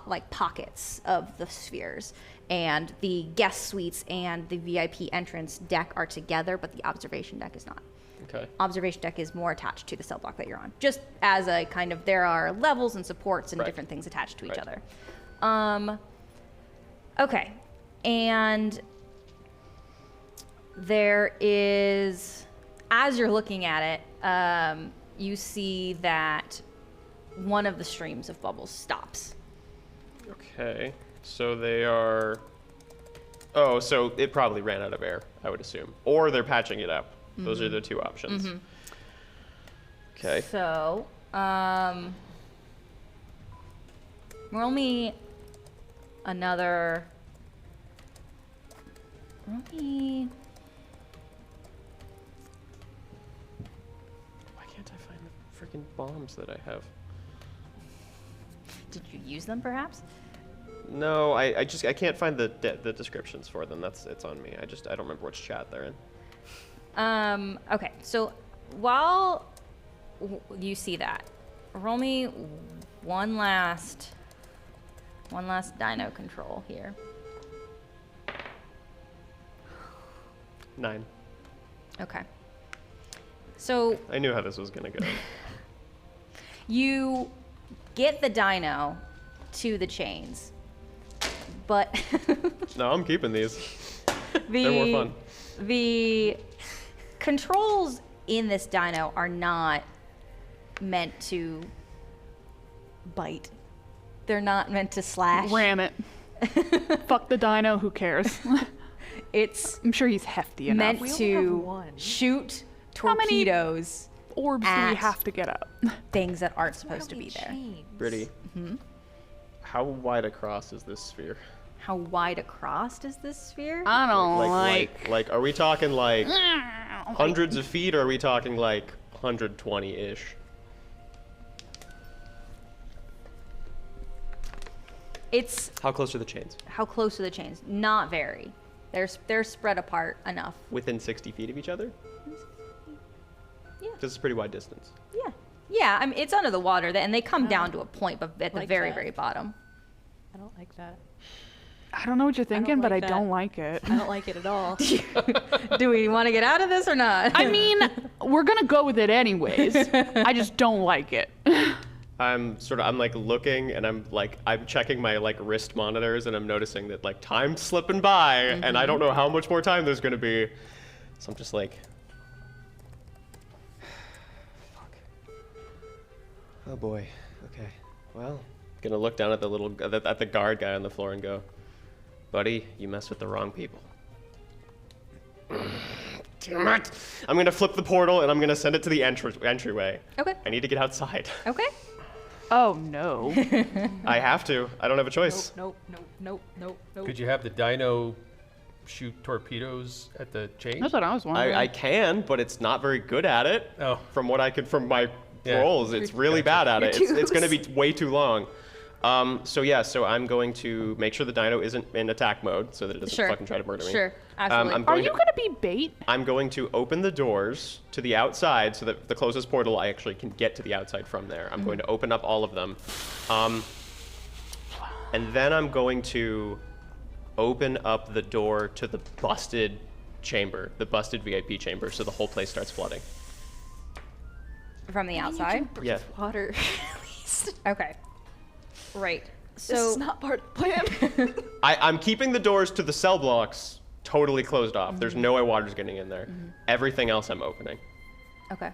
like pockets of the spheres, and the guest suites and the VIP entrance deck are together, but the observation deck is not. Okay. Observation deck is more attached to the cell block that you're on. Just as a kind of, there are levels and supports and Right. different things attached to each Right. other. Okay. And there is, as you're looking at it, you see that one of the streams of bubbles stops. Okay. So they are. Oh, so it probably ran out of air, I would assume. Or they're patching it up. Those are the two options. Okay. So, roll me another. Roll me fucking bombs that I have? Did you use them, perhaps? No, I can't find the descriptions for them. It's on me. I don't remember which chat they're in. Okay, so while you see that, roll me one last dino control here. 9. Okay. So I knew how this was gonna go. you get the dino to the chains, but No, I'm keeping these. They're more fun. the controls in this dino are not meant to bite. They're not meant to slash. Ram it. Fuck the dino, who cares? It's I'm sure he's hefty enough. meant to shoot How many torpedoes orbs do we at have to get up? things that aren't supposed to be there. Brittany. How wide across is this sphere? How wide across is this sphere? I don't Like, are we talking like hundreds of feet, or are we talking like 120-ish? It's How close are the chains? how close are the chains? Not very. They're spread apart enough. Within 60 feet of each other? Yeah. This is a pretty wide distance. Yeah. Yeah, I mean, it's under the water, and they come down to a point, but at the like very, that. very bottom. I don't like that. I don't know what you're thinking, but I like that. don't like it. I don't like it at all. Do we want to get out of this or not? I mean, we're gonna go with it anyways. I just don't like it. I'm like looking, and I'm checking my like wrist monitors, and I'm noticing that like time's slipping by, and I don't know how much more time there's gonna be. So I'm just like, fuck. Oh boy. Okay. Well, gonna look down at the guard guy on the floor and go, buddy, you messed with the wrong people. Damn it! I'm gonna flip the portal, and I'm gonna send it to the entryway. Okay. I need to get outside. Okay. Oh no. I have to. I don't have a choice. Nope. Could you have the dino shoot torpedoes at the chain? That's what I was wondering. I can, but it's not very good at it. Oh. From what I could, from my Yeah. rolls, it's really bad at it. It's going to be way too long. So I'm going to make sure the dino isn't in attack mode, so that it doesn't Sure. fucking try to murder me. Sure. Absolutely. I'm Are going you to, gonna be bait? I'm going to open the doors to the outside, so that the closest portal I actually can get to the outside from there. I'm going to open up all of them, and then I'm going to open up the door to the busted chamber, the busted VIP chamber, so the whole place starts flooding. From the outside? Yeah. Water. At least. Okay. Right. This So is not part of the plan. I'm keeping the doors to the cell blocks totally closed off. There's no way water's getting in there. Everything else I'm opening. okay.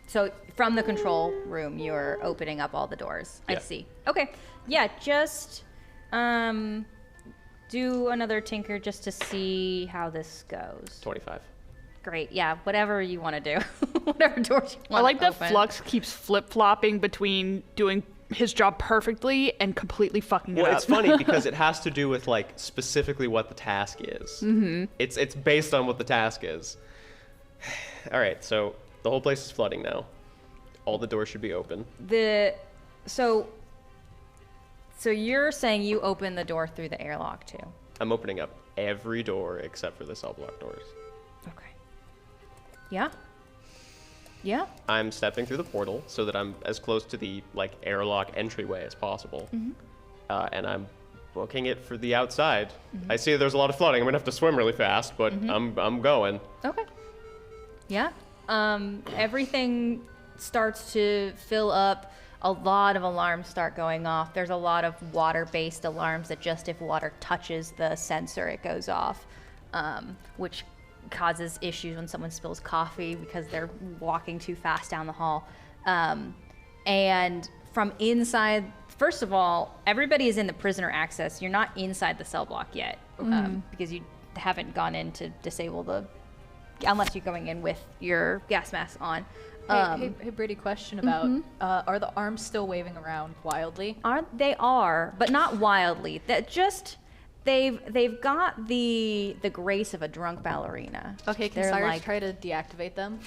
So from the control room, you're opening up all the doors. I Yeah. see. Okay. Yeah, just do another tinker just to see how this goes. 25. Great. Yeah, whatever you want to do. Whatever doors you want I like to that open. Flux keeps flip-flopping between doing his job perfectly and completely fucking it Well, up. it's funny because it has to do with like specifically what the task is. It's based on what the task is. All right, so the whole place is flooding now. All the doors should be open. So you're saying you open the door through the airlock too? I'm opening up every door except for the cell block doors. Okay. Yeah. Yeah. I'm stepping through the portal so that I'm as close to the like airlock entryway as possible, and I'm booking it for the outside. I see there's a lot of flooding. I'm gonna have to swim really fast, but I'm going. Okay. Yeah. Everything starts to fill up. A lot of alarms start going off. There's a lot of water-based alarms that just if water touches the sensor, it goes off, which causes issues when someone spills coffee because they're walking too fast down the hall. And from inside, first of all, everybody is in the prisoner access. You're not inside the cell block yet because you haven't gone in to disable the, unless you're going in with your gas mask on. Hey, Brady, question about, are the arms still waving around wildly? They are, but not wildly. That just they've got the grace of a drunk ballerina. Okay, can They're Cyrus like, try to deactivate them?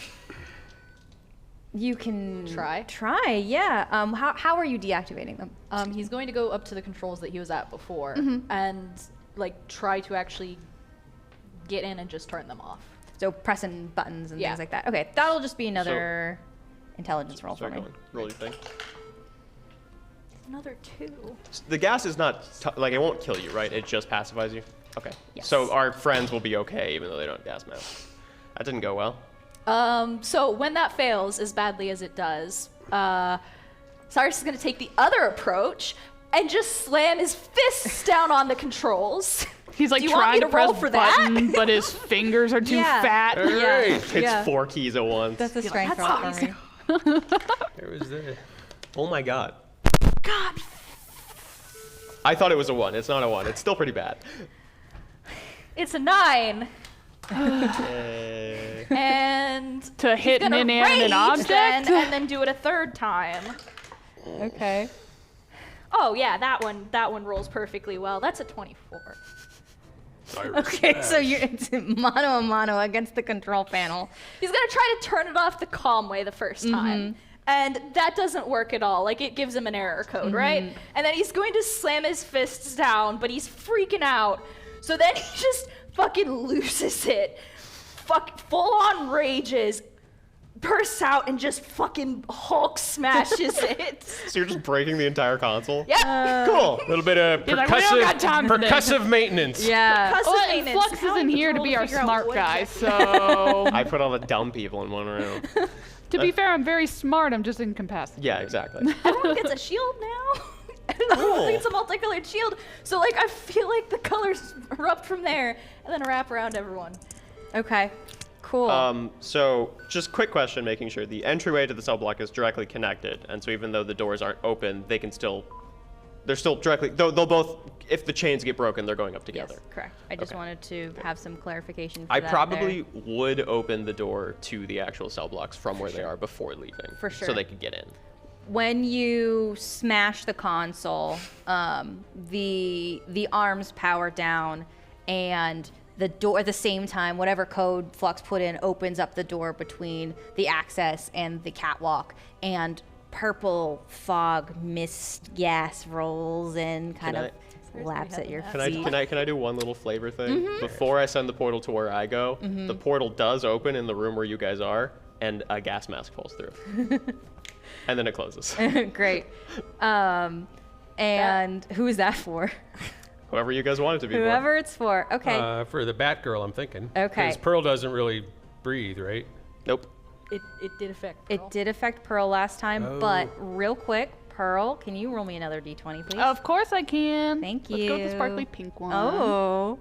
You can Try? Try, yeah. How are you deactivating them? He's going to go up to the controls that he was at before and like try to actually get in and just turn them off. So pressing buttons and Yeah. things like that. Okay, that'll just be another intelligence roll for Sorry, me. go on. Roll your thing. Another 2. The gas is not, like, it won't kill you, right? It just pacifies you? Okay. Yes. So our friends will be okay even though they don't have gas masks. That didn't go well. So when that fails as badly as it does, Cyrus is going to take the other approach and just slam his fists down on the controls. He's like Do you want me trying to to press roll for that? button, but his fingers are too Yeah. fat. All right. It's Yeah. 4 keys at once. That's a strength "That's roll for me. There was the. Oh my god. God. I thought it was a 1. It's not a 1. It's still pretty bad. It's a 9. Yay. And To hit an gonna inanimate rage object? then, and then do it a third time. Okay. Oh yeah, that one rolls perfectly well. That's a 24. Okay, so it's mano a mano against the control panel. He's gonna try to turn it off the calm way the first time. And that doesn't work at all. Like, it gives him an error code, right? And then he's going to slam his fists down, but he's freaking out. So then he just fucking loses it. Full on rages, bursts out, and just fucking Hulk smashes it. So you're just breaking the entire console? Yeah. Cool. A little bit of He's like, "We don't got time for this." percussive maintenance. Yeah. Custom Well, and maintenance. Flux How isn't in here to control be our figure out smart what guy, exactly- so I put all the dumb people in one room. to be fair, I'm very smart. I'm just incapacitated. Yeah, exactly. Everyone gets a shield now. Cool. It's a multicolored shield. So like I feel like the colors erupt from there and then wrap around everyone. Okay. Cool. So just quick question, making sure the entryway to the cell block is directly connected, and so even though the doors aren't open, they're still directly, they'll both, if the chains get broken, they're going up together. Yes, correct. I just Okay. wanted to have some clarification for I that probably there. would open the door to the actual cell blocks from where they are before leaving. For sure. So they could get in. When you smash the console, the arms power down, and the door at the same time, whatever code Flux put in opens up the door between the access and the catwalk, and purple fog mist gas rolls in, kind Can of laps at your Can I feet. can I do one little flavor thing? Mm-hmm. Before I send the portal to where I go, the portal does open in the room where you guys are, and a gas mask falls through. And then it closes. Great. And who is that for? Whoever you guys want it to be for. Whoever it's for. Okay. For the Batgirl, I'm thinking. Okay. Because Pearl doesn't really breathe, right? Nope. It did affect. It did affect Pearl last time, but real quick, Pearl, can you roll me another d20, please? Of course I can. Thank Let's go with the you. sparkly pink one. Oh.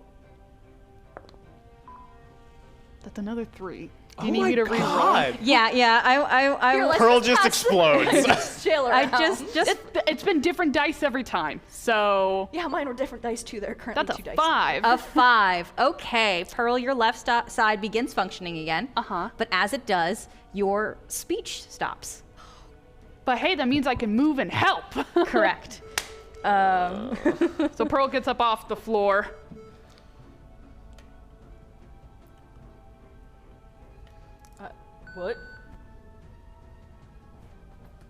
That's another 3. Do Oh you need my me to reroll? God. Yeah. Here, let's Pearl just just pass explodes. Jail I around. just It's been different dice every time, so Yeah, mine were different dice too. They're currently that's 2 a dice. 5. a 5. Okay, Pearl, your left side begins functioning again. Uh-huh. But as it does, your speech stops. But hey, that means I can move and help. Correct. So Pearl gets up off the floor. What?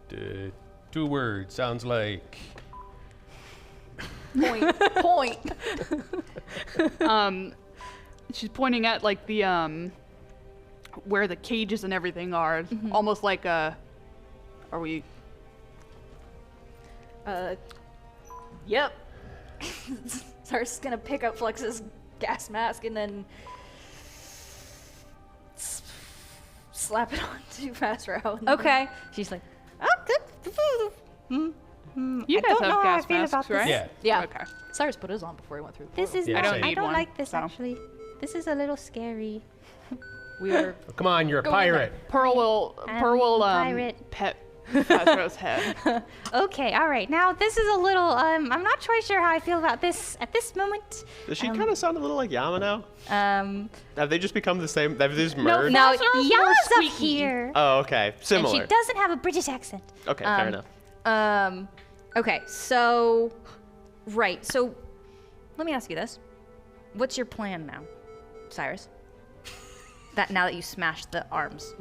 2 words. Sounds like. Point. She's pointing at like the where the cages and everything are, almost like a. Are we? Yep. Sar's gonna pick up Flex's gas mask and then slap it onto Fast Round. Okay. She's like, You I guys don't know have how I gas feel masks, about this. right? Yeah. Yeah. Okay. Cyrus put his on before he went through the this portal. is Yeah, I don't same. need I don't one, like this so. actually. This is a little scary. We are. Come on, you're a Go in there. pirate. Pearl will pirate. pet Astro's head. Okay, all right. Now this is a little. I'm not quite sure how I feel about this at this moment. Does she kind of sound a little like Yama now? Have they just become the same? Have they just No, merged? Now Fast Rose Yama's more up squeaky. here, Oh, okay. and Similar. she doesn't have a British accent. Okay, fair enough. Okay, so right. So let me ask you this: what's your plan now, Cyrus? That now that you smashed the arms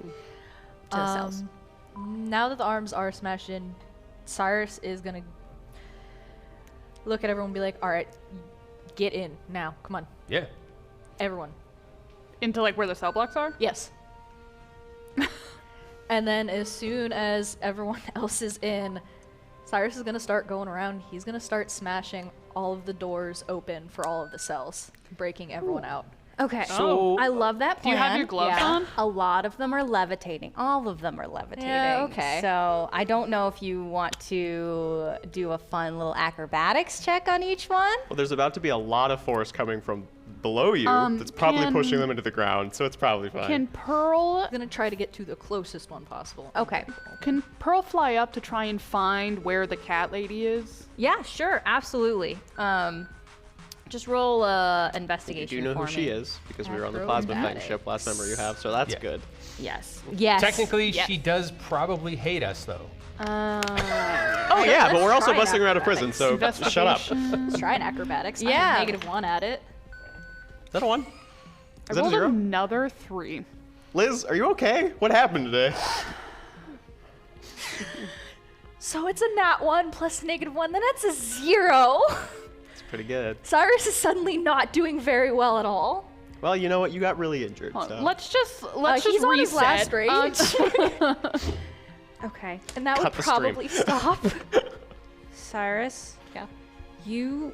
to the cells. Now that the arms are smashed in, Cyrus is gonna look at everyone and be like, all right, get in now. Come on, Yeah. everyone. Into like where the cell blocks are? Yes. And then as soon as everyone else is in, Cyrus is gonna start going around. He's gonna start smashing all of the doors open for all of the cells, breaking everyone out. Okay. So- I love that Do you plan. have your gloves Yeah. on? A lot of them are levitating. All of them are levitating. Yeah, okay. So I don't know if you want to do a fun little acrobatics check on each one. Well, there's about to be a lot of force coming from below you that's probably can- pushing them into the ground, so it's probably fine. Can Pearl I'm gonna try to get to the closest one possible. Okay. fly up to try and find where the cat lady is? Yeah, sure. Absolutely. Just roll you investigation do know for who she me. is because we were on the Acrobatics. plasma thing ship last member you have, so that's Yeah. good. Yes. Yes. Technically, Yes. she does probably hate us, though. Oh yeah, but we're also try busting her out of prison, so shut up. Let's try an acrobatics. Yeah. I'm -1 at it. Is that a 1? I Is that a rolled 0? another 3. Liz, are you okay? What happened today? So it's a -1 plus -1, then that's a 0. It's pretty good. Cyrus is suddenly not doing very well at all. Well, you know what? You got really injured. Hold on, So. Let's just He's on his reset. last rage. Okay. And that Cut would the stream. probably stop. Cyrus, Yeah. you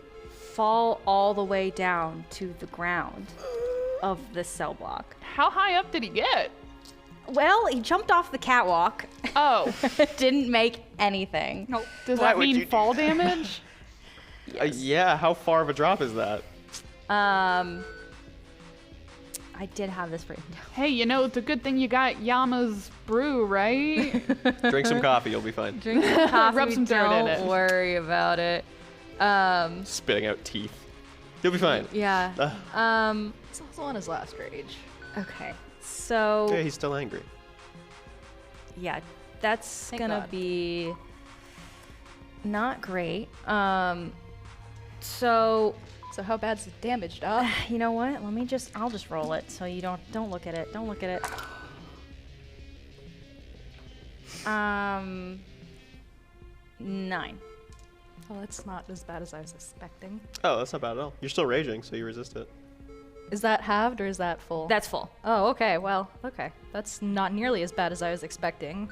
fall all the way down to the ground of the cell block. How high up did he get? Well, he jumped off the catwalk. Oh, Didn't make anything. no. Does Why that would you mean do fall that? damage? Yeah, how far of a drop is that? I did have this written down. Hey, you know, it's a good thing you got Yama's brew, right? Drink some coffee, you'll be fine. Drink some coffee. Rub some dirt in don't it. worry about it. Spitting out teeth. You'll be fine. Yeah. He's also on his last rage. Okay. So Yeah, he's still angry. yeah, that's Thank gonna God. be not great. So So how bad's the damage, dog? you know what? I'll just roll it so you don't look at it. Don't look at it. 9. Oh, that's not as bad as I was expecting. Oh, that's not bad at all. You're still raging, so you resist it. Is that halved or is that full? That's full. Oh, okay. Well, okay. That's not nearly as bad as I was expecting.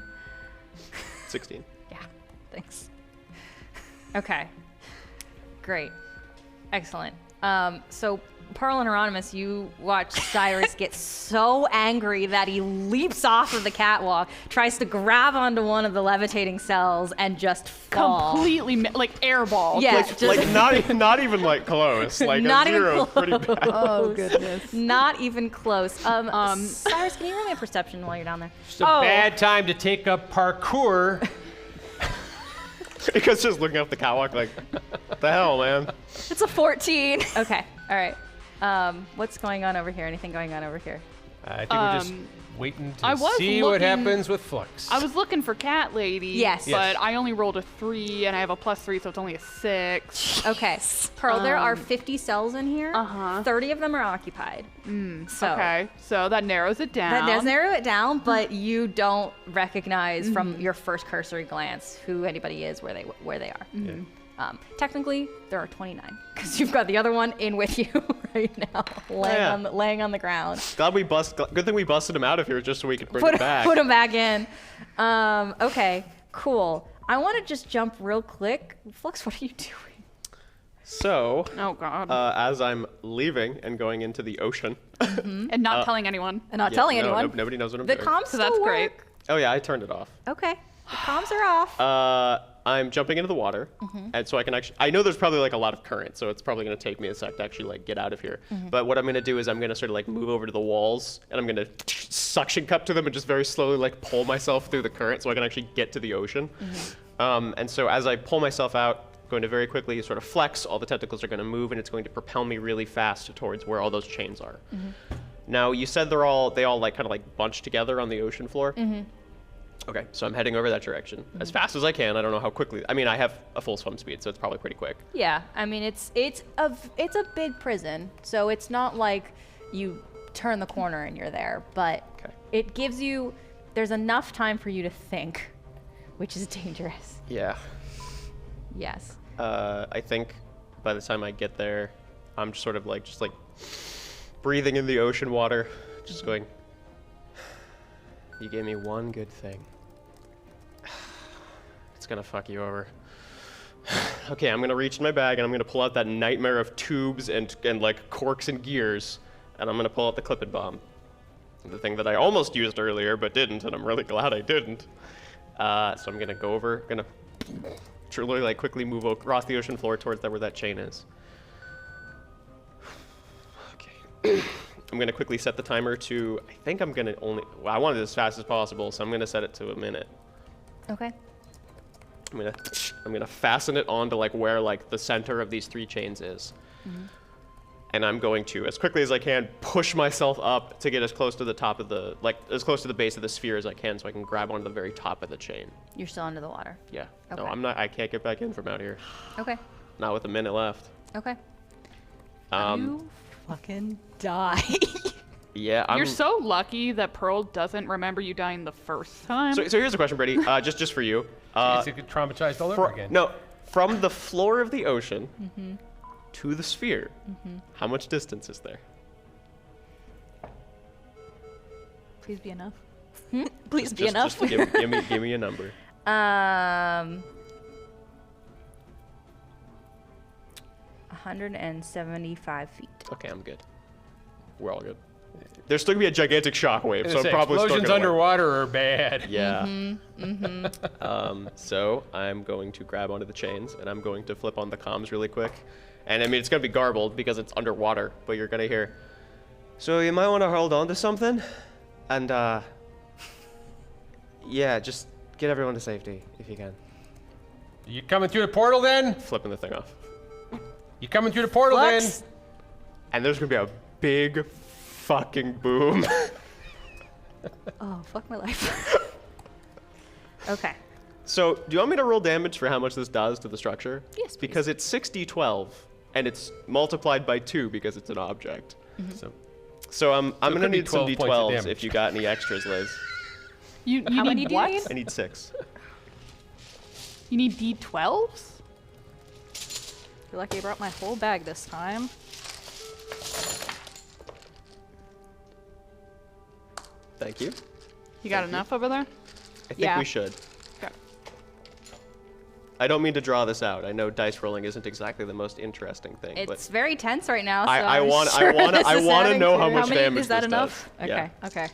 16. Yeah. Thanks. Okay. Great. Excellent. So Pearl and Hieronymus, you watch Cyrus get so angry that he leaps off of the catwalk, tries to grab onto one of the levitating cells, and just fall. Completely, like airball. Yeah, Like, just Like not even like close. Like Not a even 0 is pretty bad. oh goodness. not even close. Cyrus, can you roll me a perception while you're down there? It's a bad time to take up parkour. Because just looking up the catwalk like, what the hell, man? It's a 14. Okay. All right. What's going on over here? Anything going on over here? I think we're just waiting I to was see what looking- happens with Flux. I was looking for cat lady. Yes. But Yes. I only rolled a 3 and I have a +3, so it's only a 6. Okay. Pearl, there are 50 cells in here. Uh-huh. 30 of them are occupied. So Okay, so that narrows it down. that does narrow it down, but you don't recognize from your first cursory glance who anybody is, where they are. Yeah. Technically, there are 29 because you've got the other one in with you right now, laying on the ground. Good thing we busted him out of here just so we could bring him back. Put him back in. Okay, cool. I want to just jump real quick. Flux, what are you doing? So, Oh god. as I'm leaving and going into the ocean, and not telling anyone. And not Yeah, telling no, anyone. nobody knows what I'm The doing. comms So still that's work. great. Oh yeah, I turned it off. Okay, the comms are off. I'm jumping into the water, and so I can actually. I know there's probably like a lot of current, so it's probably gonna take me a sec to actually like get out of here. But what I'm gonna do is I'm gonna sort of like move over to the walls, and I'm gonna suction cup to them and just very slowly like pull myself through the current so I can actually get to the ocean. And so as I pull myself out, going to very quickly sort of flex. All the tentacles are gonna move, and it's going to propel me really fast towards where all those chains are. Now you said they all like kind of like bunched together on the ocean floor. Okay, so I'm heading over that direction as fast as I can. I don't know how quickly. I mean, I have a full swim speed, so it's probably pretty quick. Yeah, I mean it's a big prison, so it's not like you turn the corner and you're there, but Okay. it gives you there's enough time for you to think, which is dangerous. Yeah. Yes. I think by the time I get there, I'm just sort of like, breathing in the ocean water, just going, you gave me one good thing. It's gonna fuck you over. Okay, I'm gonna reach in my bag and I'm gonna pull out that nightmare of tubes and like corks and gears, and I'm gonna pull out the clipping bomb. The thing that I almost used earlier but didn't, and I'm really glad I didn't. So I'm gonna go over, truly like quickly move across the ocean floor towards where that chain is. Okay. I'm gonna quickly set the timer to, I think I'm gonna I want it as fast as possible, so I'm gonna set it to a minute. Okay. I'm gonna fasten it onto like where like the center of these 3 chains is. And I'm going to, as quickly as I can, push myself up to get as close to the top of the, as close to the base of the sphere as I can so I can grab onto the very top of the chain. You're still under the water. Yeah. Okay. No, I can't get back in from out here. Okay. Not with a minute left. Okay. You fucking die. Yeah, You're so lucky that Pearl doesn't remember you dying the first time. So here's a question, Brady, just for you. It's traumatized all over again. No, from the floor of the ocean to the sphere, how much distance is there? Please be enough. Please be enough. Just give me a number. 175 feet. Okay, I'm good. We're all good. There's still gonna be a gigantic shockwave, so I'm probably still explosions gonna underwater are bad. Yeah. So I'm going to grab onto the chains and I'm going to flip on the comms really quick. And I mean, it's gonna be garbled because it's underwater, but you're gonna hear, so you might want to hold on to something, and yeah, just get everyone to safety if you can. You coming through the portal then? Flipping the thing off. You coming through the portal Flux. then? And there's gonna be a big fucking boom. Oh, fuck my life. Okay. So, do you want me to roll damage for how much this does to the structure? Yes, please. Because it's 6d12, and it's multiplied by 2 because it's an object. So I'm it gonna could be need some 12 points of d12s damage. if you got any extras, Liz. You How many need do you what? need? I need 6. You need D12s? You're lucky I brought my whole bag this time. Thank you. You got enough over there? I think Yeah. we should. Okay. I don't mean to draw this out. I know dice rolling isn't exactly the most interesting thing, It's very tense right now. So I I'm want sure to this is adding know to- how much many- damage is that this enough? does. Okay. Yeah. Okay.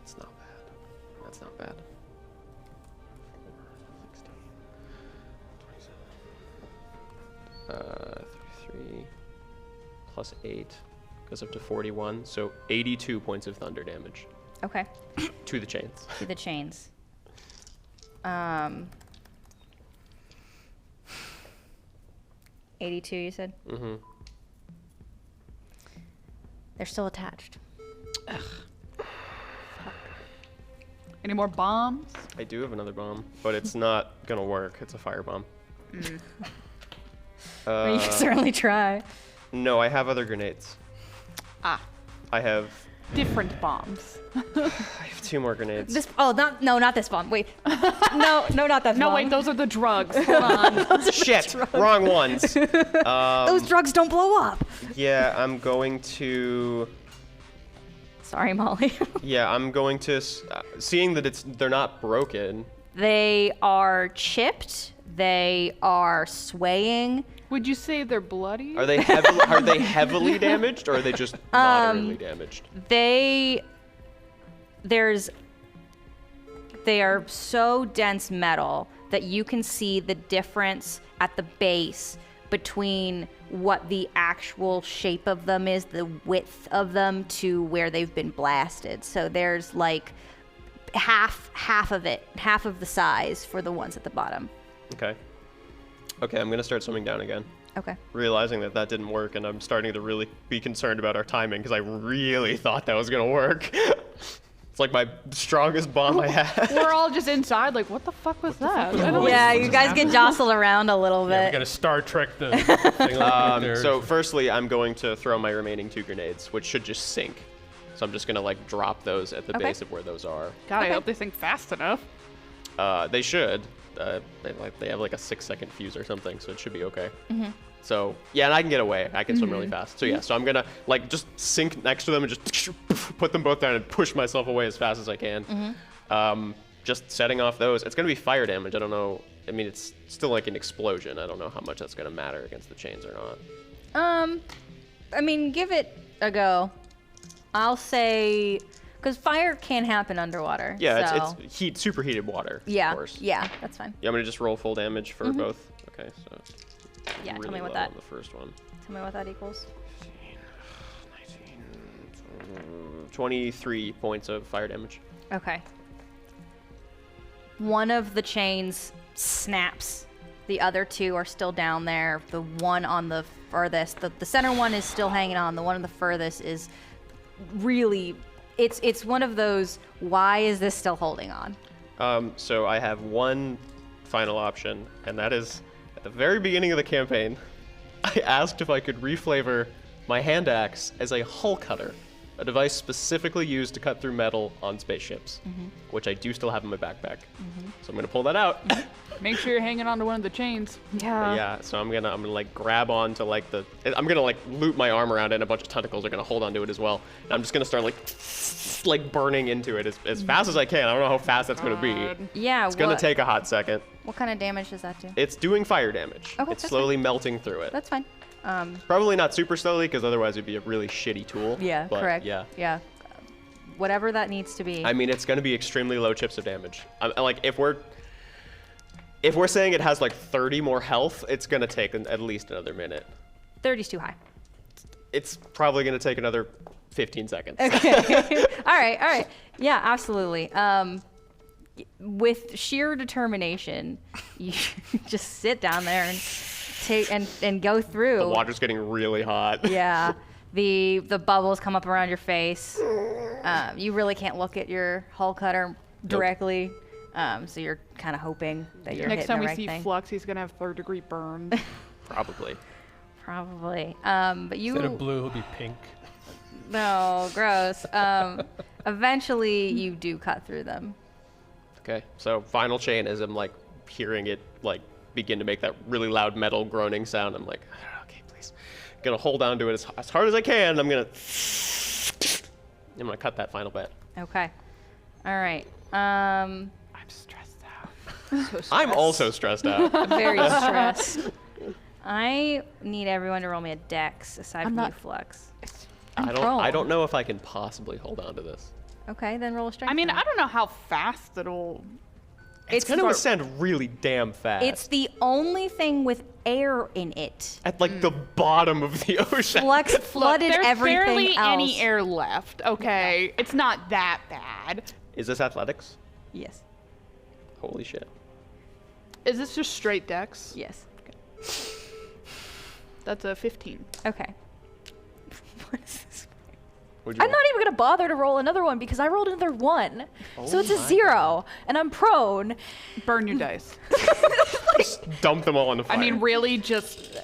It's not bad. That's not bad. 33 plus 8 goes up to 41, so 82 points of thunder damage Okay. to the chains. To the chains. 82, you said? Mm-hmm. They're still attached. Any more bombs? I do have another bomb, but it's not gonna work. It's a fire bomb. You can certainly try. No, I have other grenades. Ah, I have different bombs. 2 more grenades. Not this bomb. Wait. No, not that No, bomb. wait, those are the drugs. Hold on. Shit! Wrong ones. Those drugs don't blow up. Yeah, I'm going to. Sorry, Molly. Yeah, I'm going to. Seeing that they're not broken. They are chipped. They are swaying. Would you say they're bloody? Are they heavily damaged, or are they just moderately damaged? They are so dense metal that you can see the difference at the base between what the actual shape of them is, the width of them, to where they've been blasted. So there's like half of it, half of the size for the ones at the bottom. Okay. Okay, I'm gonna start swimming down again. Okay. Realizing that didn't work, and I'm starting to really be concerned about our timing because I really thought that was gonna work. It's like my strongest bomb I had. We're all just inside, like, what the fuck was that? I don't Yeah, you guys get jostled around a little Yeah, we bit. got to Star Trek the thing there. So firstly, I'm going to throw my remaining 2 grenades, which should just sink. So I'm just gonna like drop those at the Okay. base of where those are. God, Okay. I hope they think fast enough. They should. They have like a 6-second fuse or something, so it should be okay. So yeah, and I can get away. I can swim really fast. So yeah, so I'm gonna like just sink next to them and just put them both down and push myself away as fast as I can. Just setting off those. It's gonna be fire damage. I don't know. I mean, it's still like an explosion. I don't know how much that's gonna matter against the chains or not. I mean, give it a go. I'll say, because fire can happen underwater. Yeah, so. it's superheated water. Yeah, Of course. yeah, that's fine. Yeah, I'm gonna just roll full damage for both. Okay, so. Yeah, really tell me what low that. on the first one. Tell me what that equals. 23 points of fire damage. Okay. One of the chains snaps. The other two are still down there. The one on the furthest, the center one is still hanging on. The one on the furthest is really, it's one of those, why is this still holding on? So I have one final option, and that is at the very beginning of the campaign, I asked if I could reflavor my hand axe as a hull cutter, a device specifically used to cut through metal on spaceships, which I do still have in my backpack. So I'm gonna pull that out. Make sure you're hanging on to one of the chains. Yeah, so I'm gonna like grab onto like I'm gonna like loop my arm around it, and a bunch of tentacles are gonna hold onto it as well. And I'm just gonna start like burning into it as fast as I can. I don't know how fast that's gonna be. Yeah, It's gonna take a hot second. What kind of damage does that do? It's doing fire damage. Okay, It's that's slowly melting through it. That's fine. Probably not super slowly, because otherwise it'd be a really shitty tool. Yeah, but correct. Yeah. Yeah. Whatever that needs to be. I mean, it's gonna be extremely low chips of damage. Like if we're saying it has like 30 more health, it's gonna take at least another minute. 30's too high. It's probably gonna take another 15 seconds. Okay. all right. Yeah, absolutely. With sheer determination, you just sit down there and take and go through. The water's getting really hot. Yeah. The bubbles come up around your face. You really can't look at your hull cutter directly. So you're kind of hoping that you're Next hitting time the we right see thing. Flux, he's gonna have third-degree burns. Probably. Probably. But you. Instead of blue, he'll be pink. No, gross. Eventually, you do cut through them. Okay, so final chain, as I'm like hearing it like begin to make that really loud metal groaning sound, I'm like, okay, please. Gonna hold on to it as hard as I can. I'm gonna cut that final bit. Okay. All right. I'm stressed out. I'm also stressed out. Very stressed. I need everyone to roll me a dex aside from you, not- Flux. I prone. don't know if I can possibly hold on to this. Okay, then roll a strength. I mean, check. I don't know how fast it'll. It's gonna ascend really damn fast. It's the only thing with air in it. at like the bottom of the ocean. Flux Look, flooded there's everything barely else. any air left. Okay, it's not that bad. Is this athletics? Yes. Holy shit. Is this just straight dex? Yes. That's a 15. Okay. What is this? Would you I'm not even gonna bother to roll another one because I rolled another 1. So it's a my 0, and I'm prone. Burn your dice. just dump them all in the fire? I mean, really, just.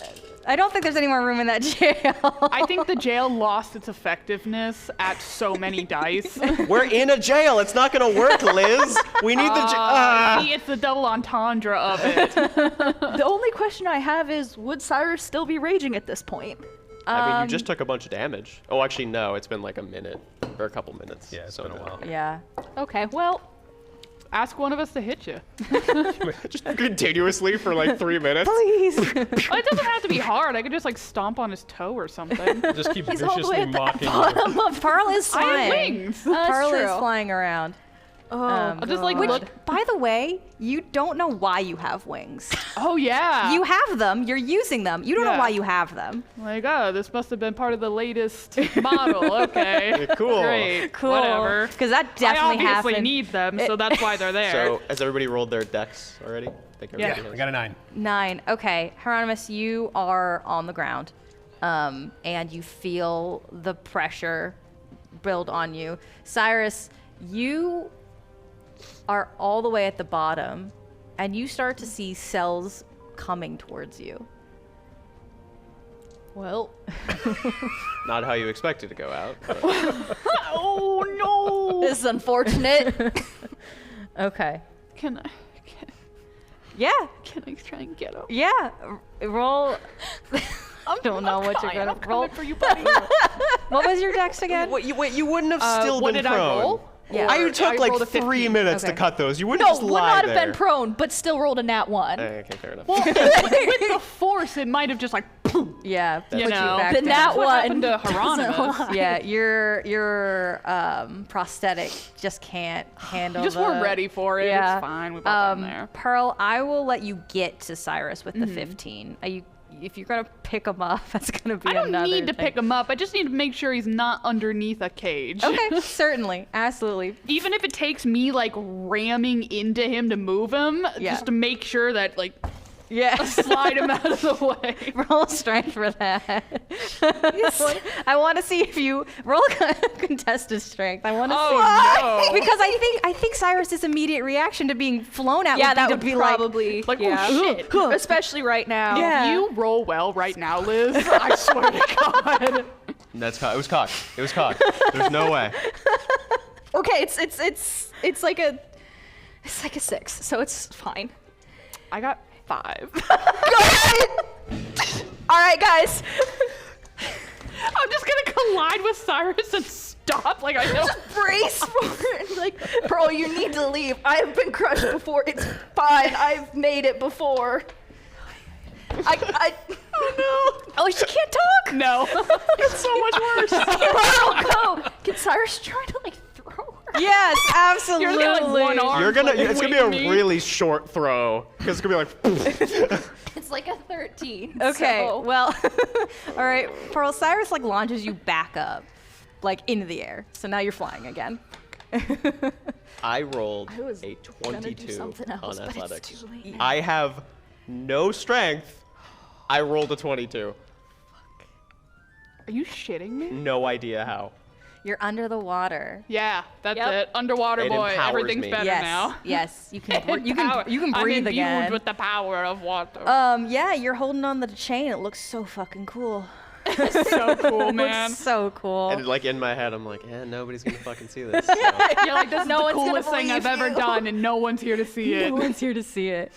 I don't think there's any more room in that jail. I think the jail lost its effectiveness at so many dice. we're in a jail. It's not gonna work, Liz. We need the jail. See, it's the double entendre of it. The only question I have is, would Cyrus still be raging at this point? I mean, you just took a bunch of damage. Oh, actually, no. It's been like a minute or a couple minutes. Yeah, it's so been a no. while. Yeah. Okay, well, Ask one of us to hit you. Just continuously for like 3 minutes. Please. Oh, it doesn't have to be hard. I could just like stomp on his toe or something. Just keep he's all the way viciously at the mocking you. bottom of Pearl is I have flying. wings. Pearl is true. flying around. Oh, I'll just like Which, look. by the way, you don't know why you have wings. Oh yeah. You have them. You're using them. You don't know Yeah. why you have them. Like, oh, this must have been part of the latest model. Okay. Cool. Great. Cool. Whatever. Because that I definitely obviously happened. need them, so that's why they're there. So, has everybody rolled their decks already? I think everybody I has. got a 9. 9. Okay, Hieronymus, you are on the ground, and you feel the pressure build on you. Cyrus, you are all the way at the bottom, and you start to see cells coming towards you. well, Not how you expected to go out. But Oh, unfortunate. Okay. Can I try and get him? Yeah. Roll. I don't know what you're gonna roll. For you, buddy. What was your dex again? Wait, you wouldn't have still what been did I prone. roll? Yeah. I took I like rolled a 3 15. minutes to Okay. cut those. You wouldn't No, just would lie not have there. been prone, but still rolled a nat 1. Okay, fair enough. Well, with the force, it might have just like, Yeah. put you know, back The down. nat what 1 happened to Hieronymus. Yeah, your prosthetic just can't handle. We just weren't ready for it. Yeah. It's fine. We bought them there. Pearl, I will let you get to Cyrus with the 15. If you're gonna pick him up, that's gonna be I don't another need to thing. pick him up. I just need to make sure he's not underneath a cage. Okay, certainly, absolutely. Even if it takes me like ramming into him to move him, Yeah. just to make sure that like Yes. slide him out of the way. Roll strength for that. I want to see if you roll contested strength. I want to Oh, see because I think Cyrus's immediate reaction to being flown at Yeah, would that be would to be probably, Like, yeah. oh shit. Especially right now. Yeah. You roll well right now, Liz. I swear to God. That's cocked. It was cocked. It was cocked. There's no way. Okay, it's like a 6, so it's fine. I got 5. All right, guys. I'm just gonna collide with Cyrus and stop. Like I don't. Brace for it. Like, Pearl, you need to leave. I have been crushed before. It's fine. I've made it before. Oh no. Oh, she can't talk. No. It's so much worse. Pearl, go. Can Cyrus try to like throw her? Yes, absolutely. You're gonna get, like, one arm. It's gonna be a me. really short throw because it's gonna be like. It's like a 13. Okay, so- well, all right, Pearl, Cyrus like launches you back up, like into the air. So now you're flying again. I rolled I was a gonna do 22 something else, on but it's athletics. too late. I have no strength. I rolled a 22. Are you shitting me? No idea how. You're under the water. Yeah, that's Yep. it. Underwater It boy. empowers Everything's me. better Yes, now. yes, you can you Power. can I'm breathe imbued again. with the power of water. Yeah, you're holding on to the chain. It looks so fucking cool. So cool, man. Looks so cool. And like in my head, I'm like, nobody's gonna fucking see this. So. You're like, this is No the one's gonna coolest thing I've believe ever you. done, and no one's here to see it. No one's here to see it.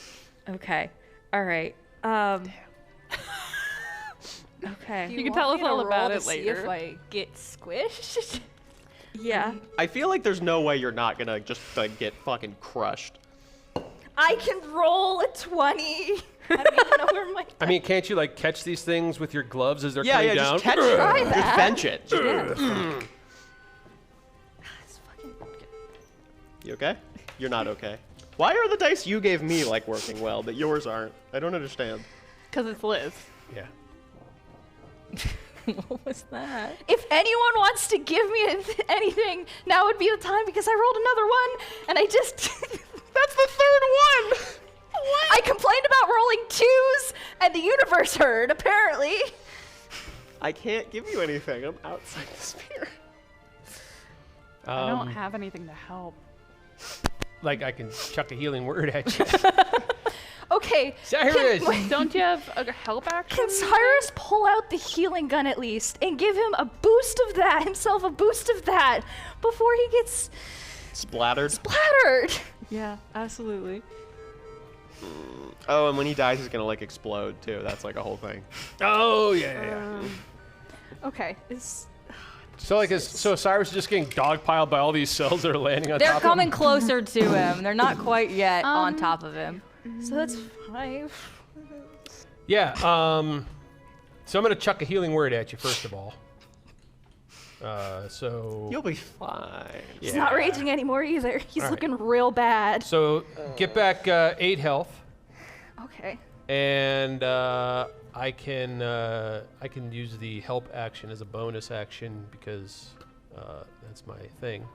Okay. All right. Okay. You can tell us all about it See later. if I get squished. Yeah. I feel like there's no way you're not gonna just like get fucking crushed. I can roll a 20. I don't even know where my. I mean, can't you like catch these things with your gloves as they're Yeah, coming yeah, down? just catch it. Try Just that. bench it. It's fucking- You okay? You're not okay. Why are the dice you gave me like working well, but yours aren't? I don't understand. Because it's Liz. Yeah. What was that? If anyone wants to give me anything, now would be the time because I rolled another one and I just. That's the third one. I complained about rolling 2s and the universe heard, apparently. I can't give you anything. I'm outside the sphere. I don't have anything to help. Like I can chuck a healing word at you. Okay. Cyrus! Don't you have a help action? Can Cyrus pull out the healing gun at least and give him a boost of that, himself a boost of that, before he gets Splattered. splattered? Yeah, absolutely. Oh, and when he dies, he's gonna like explode too. That's like a whole thing. Oh yeah. Okay. So Cyrus is just getting dogpiled by all these cells that are landing on They're top coming of him. closer to him. They're not quite yet on top of him. So that's 5. Yeah. So I'm gonna chuck a healing word at you first of all. So. You'll be fine. He's not raging anymore either. He's looking real bad. So get back 8 health, Okay. and I can use the help action as a bonus action because that's my thing.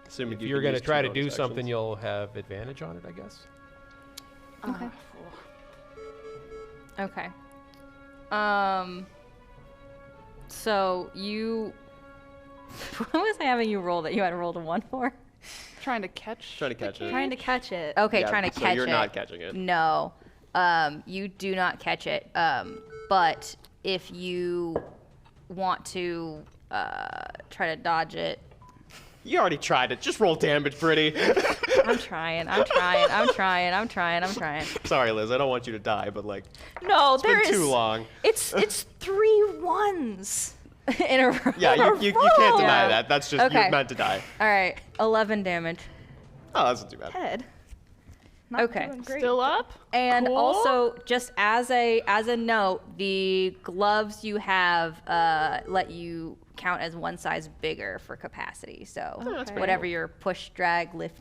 Assuming If you you're can going to use try two to do bonus something, actions. you'll have advantage on it, I guess. Okay. Okay. So you. What was I having you roll that you had rolled a 1 for? Trying to catch. Trying to catch it. Trying to catch it. Okay, Yeah, trying to so catch you're it. not catching it. No. You do not catch it. But if you want to try to dodge it. You already tried it. Just roll damage, Brittany. I'm trying. Sorry, Liz. I don't want you to die, but like, No, it's been there is. too long. It's 3 1s. In a row. Yeah, you can't deny Yeah. that. That's just Okay. you're meant to die. All right, 11 damage. Oh, that's not too bad. Head. Okay. Still up? And Cool. also, just as a note, the gloves you have let you count as one size bigger for capacity. So that's pretty whatever your push, drag, lift,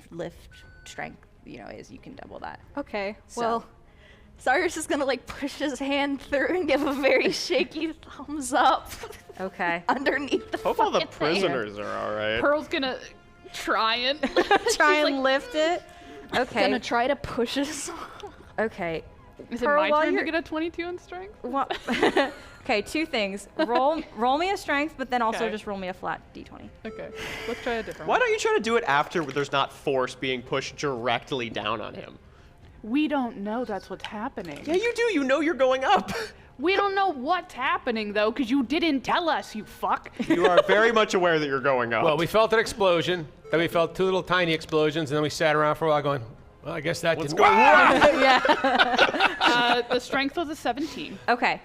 strength, is, you can double that. Okay. So- Well, Cyrus is gonna like push his hand through and give a very shaky thumbs up Okay. underneath the Hope all the fucking thing. prisoners are all right. Pearl's gonna try and Try and lift it. Okay. Gonna try to push us. Okay. Is it Pearl, my while turn to you're- get a 22 in strength? Well, okay, 2 things. Roll me a strength, but then also Okay. just roll me a flat d20. Okay, let's try a different Why one. don't you try to do it after there's not force being pushed directly down on him? We don't know that's what's happening. Yeah, you do. You know you're going up. We don't know what's happening though, because you didn't tell us, you fuck. You are very much aware that you're going up. Well, we felt an explosion, then we felt 2 little tiny explosions, and then we sat around for a while going, well, I guess that What's didn't going work. on? The strength was a 17. Okay.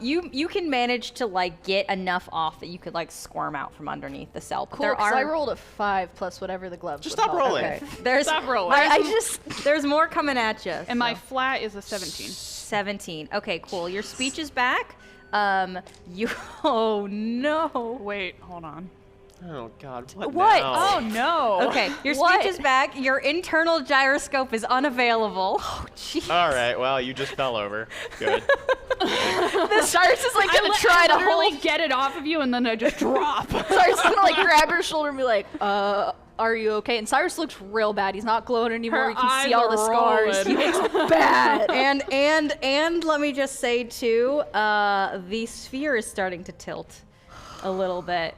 You can manage to like get enough off that you could like squirm out from underneath the cell. But Cool. there 'Cause are I rolled a 5 plus whatever the gloves. Just would stop help. rolling. Okay. There's Stop rolling. I just. there's more coming at you. And my flat is a 17. 17. Okay, cool. Your speech is back. You. Oh no. Wait, hold on. Oh God. What? What? now? Oh no. Okay, your What? speech is back. Your internal gyroscope is unavailable. Oh, jeez. All right. Well, you just fell over. Good. Cyrus is like gonna try to literally hold. get it off of you and then I just drop. Cyrus is gonna like grab her shoulder and be like, are you okay? And Cyrus looks real bad. He's not glowing anymore. Her You can see eyes all the are scars. He rolling. looks bad. And let me just say too, the sphere is starting to tilt a little bit.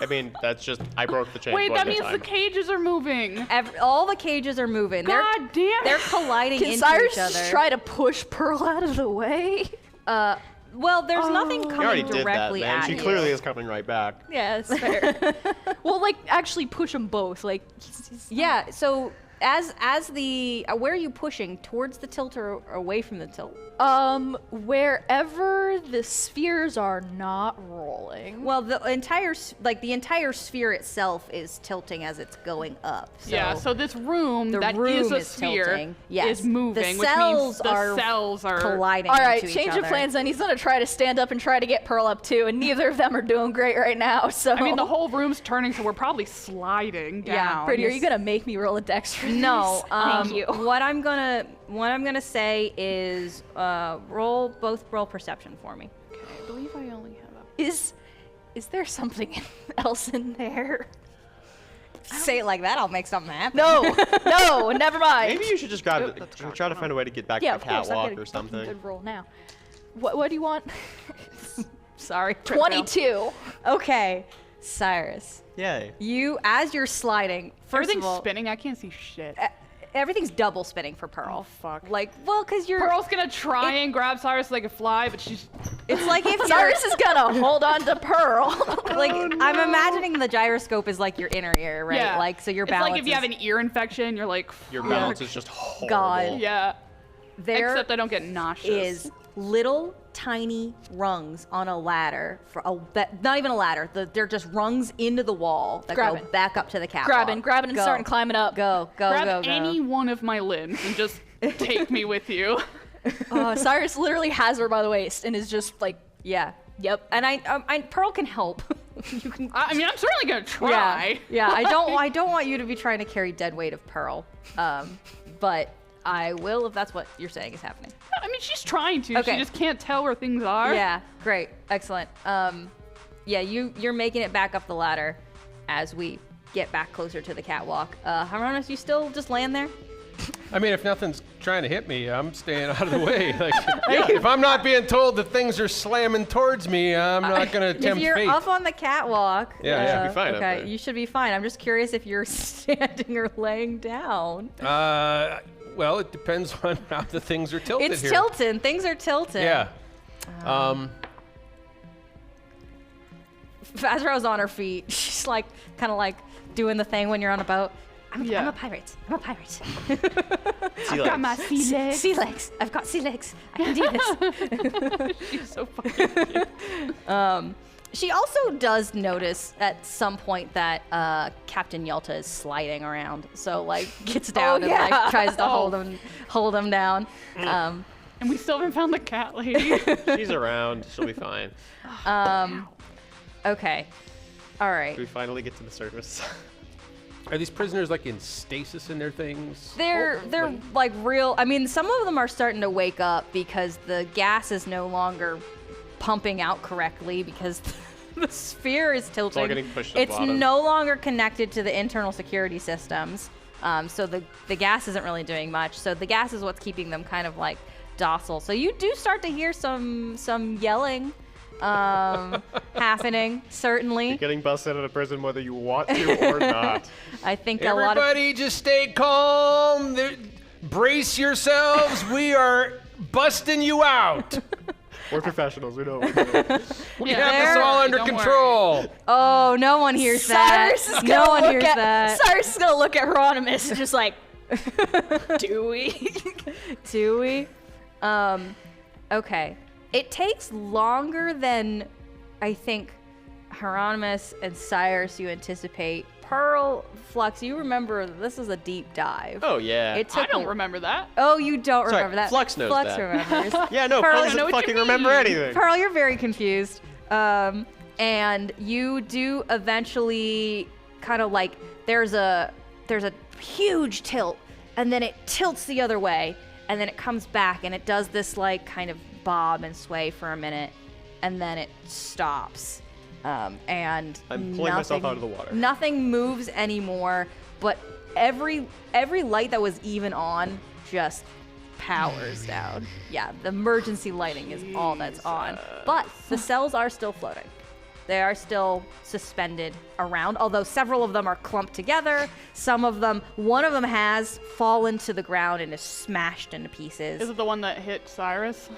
I mean, that's just I broke the chain. Wait, one that at a means the time. cages are moving. All the cages are moving. God damn. They're colliding Can into Cyrus each other. just try to push Pearl out of the way? Well, there's nothing You already coming did that, directly man. at She you. clearly is coming right back. Yeah, it's fair. Well, like actually push them both. Like, Yeah. So as the where are you pushing, towards the tilt or away from the tilt? wherever the spheres are not rolling. Well, the entire sphere itself is tilting as it's going up. So Yeah, so this room the that room is a is sphere tilting. Yes. is moving, The which means cells the are cells are colliding All right, into change each of other. plans. Then he's gonna try to stand up and try to get Pearl up too, and neither of them are doing great right now. So I mean, the whole room's turning, so we're probably sliding down. Yeah, Pretty, are you gonna make me roll a dex for No. this? Thank you. What I'm gonna say is roll perception for me. I believe I only have Is there something else in there? Say it like that, I'll make something happen. No, no, never mind. Maybe you should just grab that's try to find a way to get back Yeah, to of the course. I've catwalk got a or something. Good roll now. What do you want? Sorry. 22. Okay, Cyrus. Yay. You, as you're sliding, first Everything's of all, spinning. I can't see shit. everything's double spinning for Pearl. Oh, fuck. Like, well, because you're. Pearl's gonna try and grab Cyrus so they can fly, but she's. It's like if you're. Cyrus is gonna hold on to Pearl. Like, I'm imagining the gyroscope is like your inner ear, right? Yeah. Like, so your It's balance like if you is have an ear infection, you're like. Your fuck. balance is just horrible. God. Yeah. there Except I don't get nauseous. is little tiny rungs on a ladder for not even a ladder. They're just rungs into the wall that Grab go it. back up to the catwalk. grabbing and Go. starting climbing up. Go, go, Grab go, go. any one of my limbs and just take me with you. Cyrus literally has her by the waist and is just like, Yeah. yep. And I Pearl can help. You can. I mean, I'm certainly gonna try. Yeah. I don't want you to be trying to carry dead weight of Pearl. But I will if that's what you're saying is happening. I mean, she's trying to. Okay. She just can't tell where things are. Yeah. Great. Excellent. Yeah. You're making it back up the ladder as we get back closer to the catwalk. Hieronymus, you still just laying there? I mean, if nothing's trying to hit me, I'm staying out of the way. Like, if I'm not being told that things are slamming towards me, I'm not going to tempt If you're fate. up on the catwalk, Yeah, you should be fine up Okay, there. you should be fine. I'm just curious if you're standing or laying down. Well, it depends on how the things are tilted It's here. tilting. Things are tilting. Yeah. Fazro's on her feet. She's like, kind of like doing the thing when you're on a boat. I'm a pirate. I'm a pirate. Sea Got my legs. sea legs. Sea legs. I've got sea legs. I can do this. She's so fucking cute. She also does notice at some point that Captain Yelta is sliding around. So like gets down and like tries to hold him down. And we still haven't found the cat lady. She's around. She'll be fine. Okay. All right. We finally get to the surface. Are these prisoners like in stasis in their things? They're like real. I mean, some of them are starting to wake up because the gas is no longer pumping out correctly because the sphere is tilting. all getting pushed to the It's bottom. no longer connected to the internal security systems. So the gas isn't really doing much. So the gas is what's keeping them kind of like docile. So you do start to hear some yelling happening, certainly. You're getting busted out of prison whether you want to or not. I think a lot of Everybody just stay calm. Brace yourselves. We are busting you out. We're professionals. We know. We have Yeah. this all under Don't worry. control. Oh, no one hears that. Cyrus is No gonna one look hears at that. Cyrus is gonna look at Hieronymus and just like, do we? Do we? Okay. It takes longer than I think Hieronymus and Cyrus you anticipate. Pearl, Flux, you remember this is a deep dive. Oh yeah. It took I don't remember that. Oh, you don't Sorry, remember that. Flux knows Flux that. remembers. Yeah, no, Pearl, Pearl I doesn't know what you fucking remember mean. anything. Pearl, you're very confused. And you do eventually kind of like there's a huge tilt, and then it tilts the other way, and then it comes back, and it does this like kind of bob and sway for a minute, and then it stops. And I'm pulling myself out of the water. Nothing moves anymore, but every light that was even on just powers down. Yeah, the emergency lighting is all that's on. But the cells are still floating. They are still suspended around, although several of them are clumped together. One of them has fallen to the ground and is smashed into pieces. Is it the one that hit Cyrus?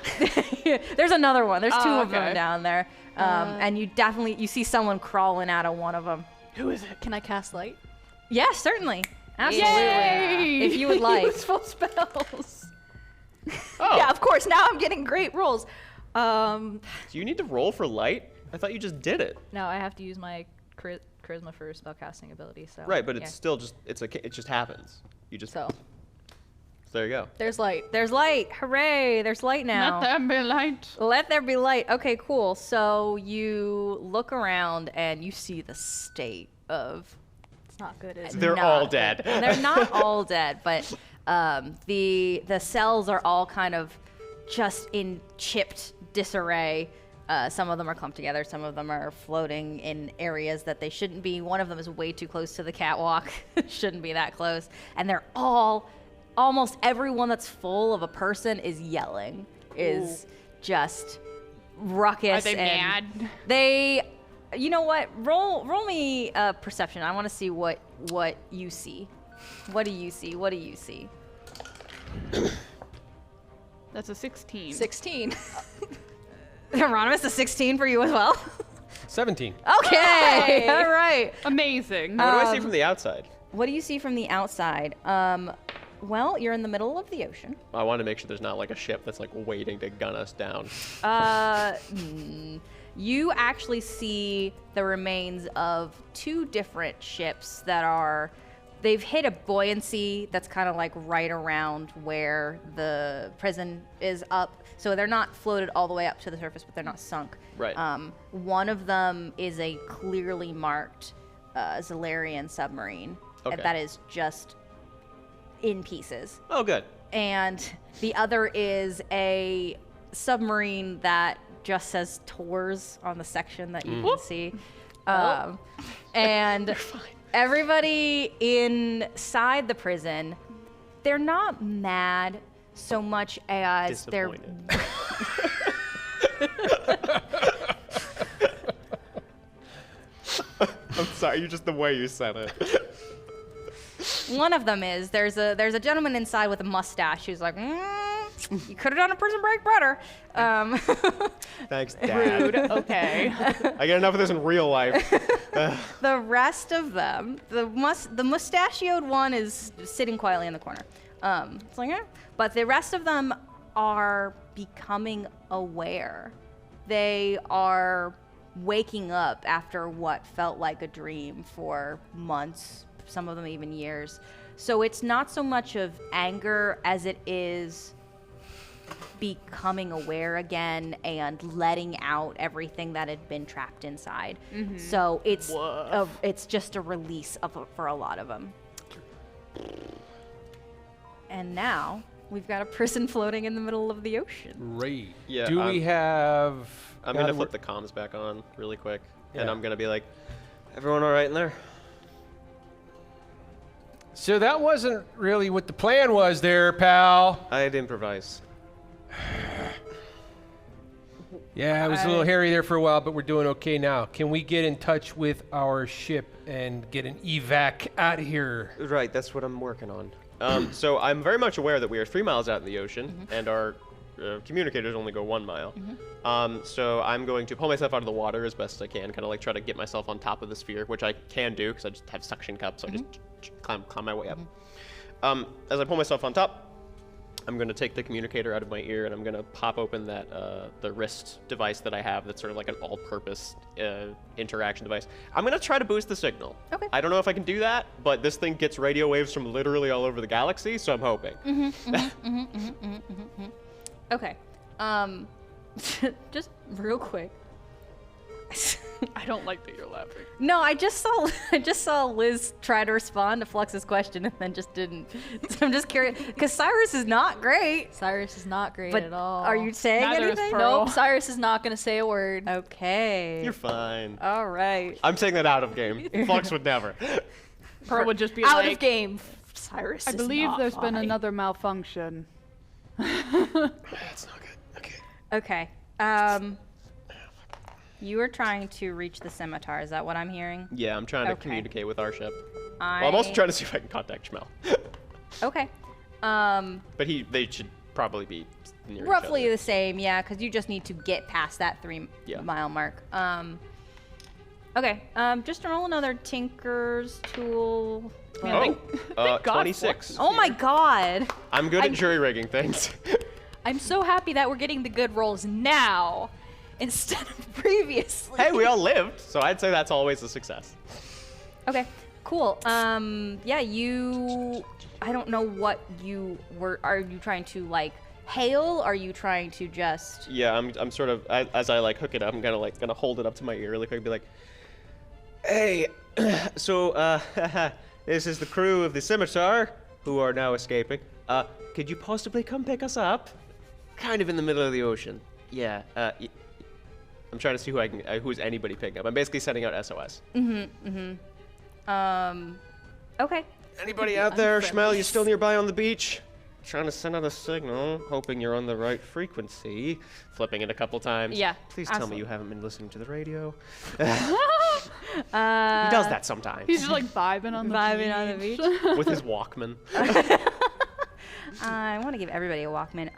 There's another one. There's two Oh, of them okay. down there. And you see someone crawling out of one of them. Who is it? Can I cast light? Yes, certainly. Absolutely. Yay! If you would like. Useful spells. Oh, Yeah, of course. Now I'm getting great rolls. do you need to roll for light? I thought you just did it. No, I have to use my charisma for spellcasting ability. So Right, but yeah. it's still just it just happens. You just So there you go. there's light. There's light. Hooray. There's light now. Let that be light. Let there be light. Okay, cool. So you look around and you see the state of. It's not good, is it? They're all dead. They're not all dead, but the cells are all kind of just in chipped disarray. Some of them are clumped together. Some of them are floating in areas that they shouldn't be. One of them is way too close to the catwalk. Shouldn't be that close. And they're almost everyone that's full of a person is yelling. Is just ruckus. Are they and mad? They, you know what? Roll me perception. I want to see what you see. What do you see? What do you see? That's a 16. 16. Hieronymus, a 16 for you as well? 17. Okay, Hey! all right. Amazing. What do I see from the outside? What do you see from the outside? Well, you're in the middle of the ocean. I want to make sure there's not like a ship that's like waiting to gun us down. You actually see the remains of two different ships that are. They've hit a buoyancy that's kind of like right around where the prison is up. So they're not floated all the way up to the surface, but they're not sunk. Right. One of them is a clearly marked Zalarian submarine Okay. that is just in pieces. Oh, good. And the other is a submarine that just says tours on the section that you can see. And everybody inside the prison, they're not mad so much as they're Disappointed. I'm sorry, just the way you said it. one of them is there's a gentleman inside with a mustache who's like, You could have done a prison break better. Thanks, Dad. Rude. Okay. I get enough of this in real life. The rest of them, the mustachioed one is sitting quietly in the corner. It's like, eh. But the rest of them are becoming aware. They are waking up after what felt like a dream for months, some of them even years. So it's not so much of anger as it is becoming aware again and letting out everything that had been trapped inside. So it's just a release for a lot of them. And now we've got a person floating in the middle of the ocean. Great. Yeah, Do we have... I'm now gonna that flip we're- the comms back on really quick, and Yeah. I'm gonna be like, "Everyone all right in there?" So that wasn't really what the plan was there, pal. I'd improvise. Yeah, it was a little hairy there for a while, but we're doing okay now. Can we get in touch with our ship and get an evac out of here? Right, that's what I'm working on. So I'm very much aware that we are 3 miles out in the ocean, and our communicators only go 1 mile. So I'm going to pull myself out of the water as best as I can, kind of like try to get myself on top of the sphere, which I can do because I just have suction cups, so I just climb my way up. As I pull myself on top, I'm going to take the communicator out of my ear, and I'm going to pop open that the wrist device that I have that's sort of like an all-purpose interaction device. I'm going to try to boost the signal. Okay. I don't know if I can do that, but this thing gets radio waves from literally all over the galaxy, so I'm hoping. Okay. Just real quick. I don't like that you're laughing. No, I just saw Liz try to respond to Flux's question and then just didn't. So I'm just curious because Cyrus is not great. Cyrus is not great But at all. are you saying Neither is anything? Pearl. Nope, Cyrus is not going to say a word. Okay. You're fine. All right. I'm taking that out of game. Flux would never. Pearl would just be Out like, of game. Cyrus I is believe not there's been fine. another malfunction. That's not good. Okay. Okay. You were trying to reach the scimitar. Is that what I'm hearing? Yeah, I'm trying to Okay. communicate with our ship. Well, I'm also trying to see if I can contact Schmel. Okay. But they should probably be near Roughly each other. the same, yeah, because you just need to get past that 3 Yeah. mile mark. Okay. Just roll another Tinker's tool. Oh, God 26. Oh my God. I'm good at jury rigging things. I'm so happy that we're getting the good rolls now instead of previously. Hey, we all lived, so I'd say that's always a success. Okay, cool. Yeah, I don't know what you were. Are you trying to like hail? Are you trying to just? Yeah, I'm sort of as I like hook it up, I'm gonna hold it up to my ear really quick and be like, "Hey, so this is the crew of the Scimitar who are now escaping. Could you possibly come pick us up? Kind of in the middle of the ocean. Yeah. I'm trying to see who's anybody picking up. I'm basically sending out SOS. Okay. Anybody out there, Schmel? You still nearby on the beach? Trying to send out a signal, hoping you're on the right frequency. Flipping it a couple times. Yeah, Please tell me absolutely. you haven't been listening to the radio. He does that sometimes He's just like vibing on the Vibing on the beach. with his Walkman. I want to give everybody a Walkman.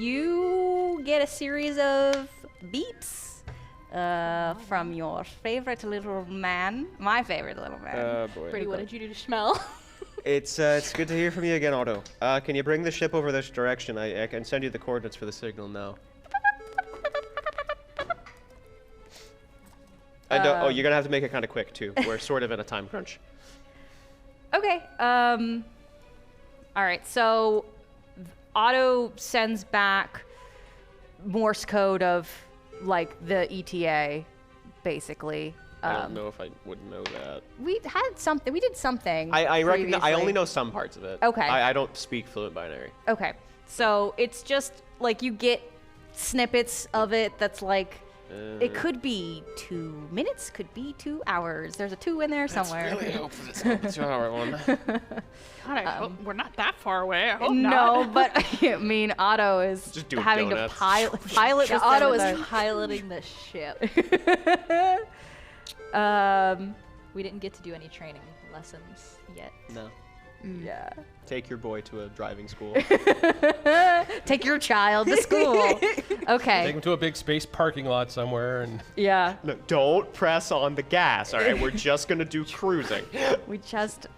You get a series of beeps from your favorite little man. My favorite little man. Boy. Brady, what did you do to Schmel? It's good to hear from you again, Otto. Can you bring the ship over this direction? I can send you the coordinates for the signal now. Oh, you're gonna have to make it kind of quick too. We're sort of in a time crunch. Okay. All right. So Otto sends back Morse code of like the ETA, basically. I don't know if I would know that. We had something. We did something. I recognize. I previously. only know some parts of it. Okay. I don't speak fluent binary. Okay. So it's just like you get snippets of it that's like it could be 2 minutes, could be 2 hours. There's a 2 in there somewhere. Really hope for this 2-hour one. God, I hope we're not that far away. I hope No, not. but I mean, Otto is Just doing having donuts. to pilot this Otto thing is with piloting the ship. our- We didn't get to do any training lessons yet. No. Yeah. Take your boy to a driving school. Take your child to school. Okay. Take him to a big space parking lot somewhere, and Yeah. No, don't press on the gas. All right, we're just gonna do cruising. We just